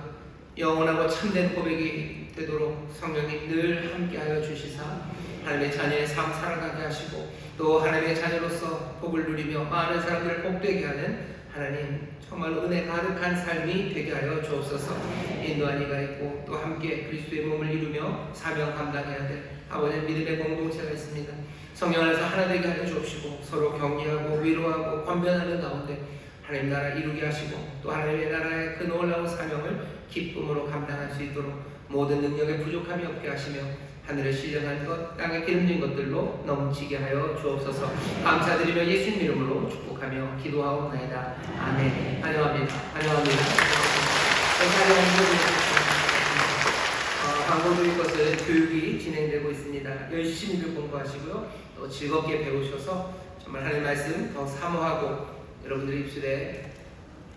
Speaker 4: 영원하고 참된 고백이 되도록 성령님 늘 함께하여 주시사 하나님의 자녀의 삶 살아가게 하시고 또 하나님의 자녀로서 복을 누리며 많은 사람들을 복되게 하는 하나님 정말로 은혜 가득한 삶이 되게 하여 주옵소서. 인도한 이가 있고 또 함께 그리스도의 몸을 이루며 사명 감당해야 될 아버지의 믿음의 공동체가 있습니다. 성령 안에서 하나 되게 하여 주옵시고 서로 격려하고 위로하고 권면하는 가운데 하나님 나라 이루게 하시고 또 하나님의 나라의 그 놀라운 사명을 기쁨으로 감당할 수 있도록 모든 능력에 부족함이 없게 하시며 하늘에 신령한 것 땅에 기름진 것들로 넘치게 하여 주옵소서. 감사드리며 예수님 이름으로 축복하며 기도하옵나이다. 아멘. 환영합니다. 환영합니다. 광고 드릴 것은 교육이 진행되고 있습니다. 열심히 공부하시고요. 또 즐겁게 배우셔서 정말 하나님 말씀 더 사모하고 여러분들의 입술에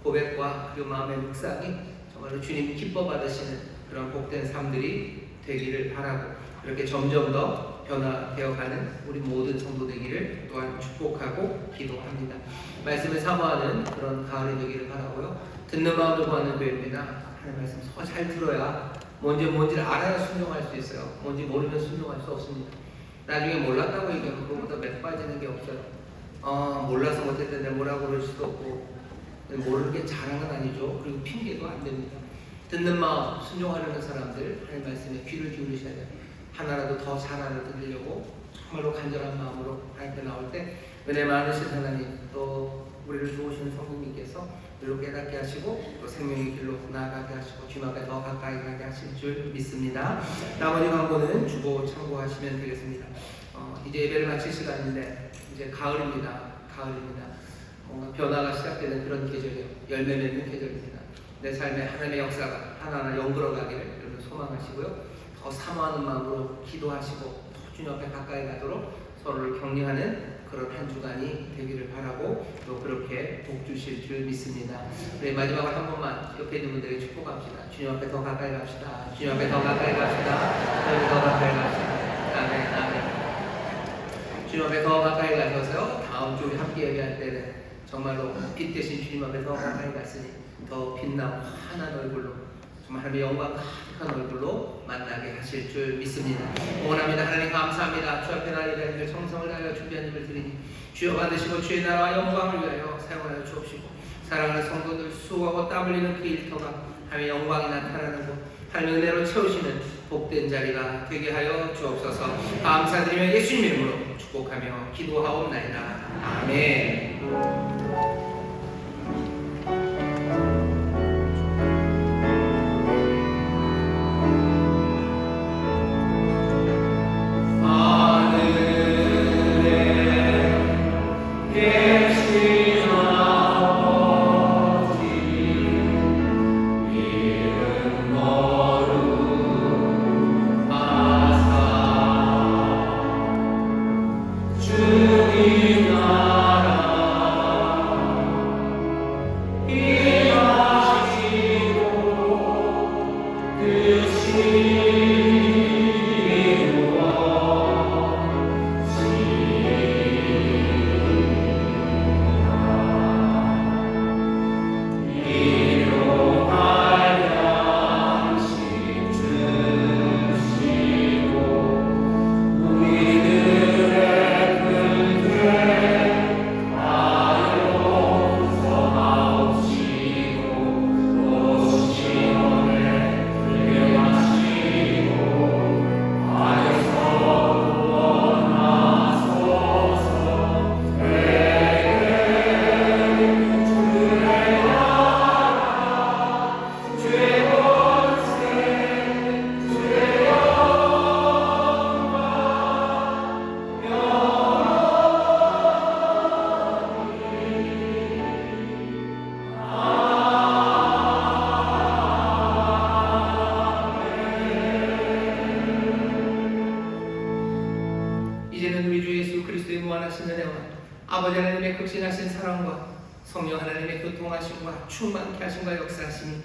Speaker 4: 고백과 그 마음의 묵상이 정말로 주님 기뻐 받으시는 그런 복된 삶들이 되기를 바라고 이렇게 점점 더 변화되어가는 우리 모든 성도 되기를 또한 축복하고 기도합니다. 말씀을 사모하는 그런 가을이 되기를 바라고요. 듣는 마음을 구하는 교회입니다. 하나님 말씀 잘 들어야 뭔지를 알아야 순종할 수 있어요. 뭔지 모르면 순종할 수 없습니다. 나중에 몰랐다고 얘기하면 그거보다 맥 빠지는 게 없어요. 몰라서 못했는데 뭐라고 그럴 수도 없고 모르는 게 자랑은 아니죠. 그리고 핑계도 안 됩니다. 듣는 마음 순종하려는 사람들 하나님 말씀에 귀를 기울이셔야 돼요. 하나라도 더 잘 알아들으려고 정말로 간절한 마음으로 하나님께 나올 때 은혜 많으신 하나님 또 우리를 도우시는 성령님께서 이렇게 깨닫게 하시고 또 생명의 길로 나아가게 하시고 주님 앞에 더 가까이 가게 하실 줄 믿습니다. 나머지 광고는 주고 참고하시면 되겠습니다. 이제 예배를 마칠 시간인데 이제 가을입니다. 뭔가 변화가 시작되는 그런 계절이에요. 열매 맺는 계절입니다. 내 삶에 하나님의 역사가 하나하나 연결어가기를 여러분 소망하시고요. 더 사모하는 마음으로 기도하시고 주님 앞에 가까이 가도록 서로를 격려하는 그런 한 주간이 되기를 바라고 또 그렇게 복 주실 줄 믿습니다. 우리 마지막으로 한 번만 옆에 있는 분들에게 축복합시다. 주님 앞에 더 가까이 갑시다. 주님 앞에 더 가까이 갑시다. 주님 앞에 더 가까이 갑시다. 아멘, 아멘. 주님 앞에 더 가까이 가셔서요. 다음 주 우리 함께 예배할 때는 정말로 빛 대신 주님 앞에 더 가까이 갔으니 더 빛나고 환한 얼굴로 정말 하나님의 영광 가득한 얼굴로 만나게 하실 줄 믿습니다. 원합니다. 하나님 감사합니다. 주 앞에 나를 위하여 정성을 다하여 준비한 힘을 드리니 주여 받으시고 주의 나라와 영광을 위하여 사용하여 주옵시고 사랑하는 성도들 수고하고 땀 흘리는 그 일터가 하나님의 영광이 나타나는 곳 하나님의 은혜로 채우시는 복된 자리가 되게 하여 주옵소서. 감사드리며 예수님 이름으로 축복하며 기도하옵나이다. 아멘. 이제는 우리 주 예수 그리스도의 무한하신 은혜와 아버지 하나님의 극진하신 사랑과 성령 하나님의 교통하심과 충만케 하심과 역사하심이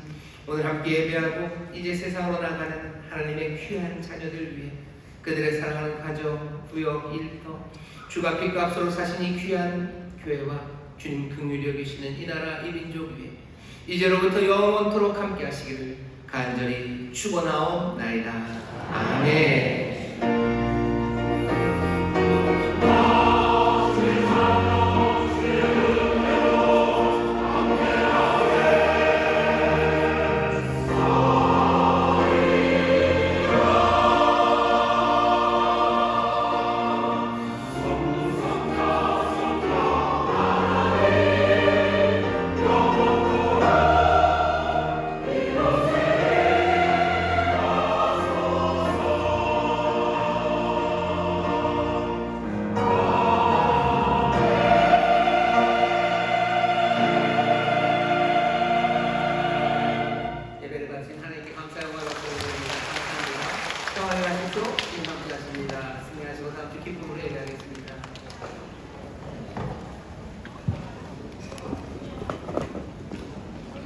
Speaker 4: 오늘 함께 예배하고 이제 세상으로 나가는 하나님의 귀한 자녀들 위해 그들의 사랑하는 가정, 구역, 일터, 주가 빛과 앞서로 사신 이 귀한 교회와 주님 긍휼히 여기시는 이 나라 이 민족 위에 이제로부터 영원토록 함께 하시기를 간절히 축원하옵나이다. 아멘. 예배를 받으신 하나님께 감사와 영광을 드립니다. 감사합니다. 평안히 하십시오.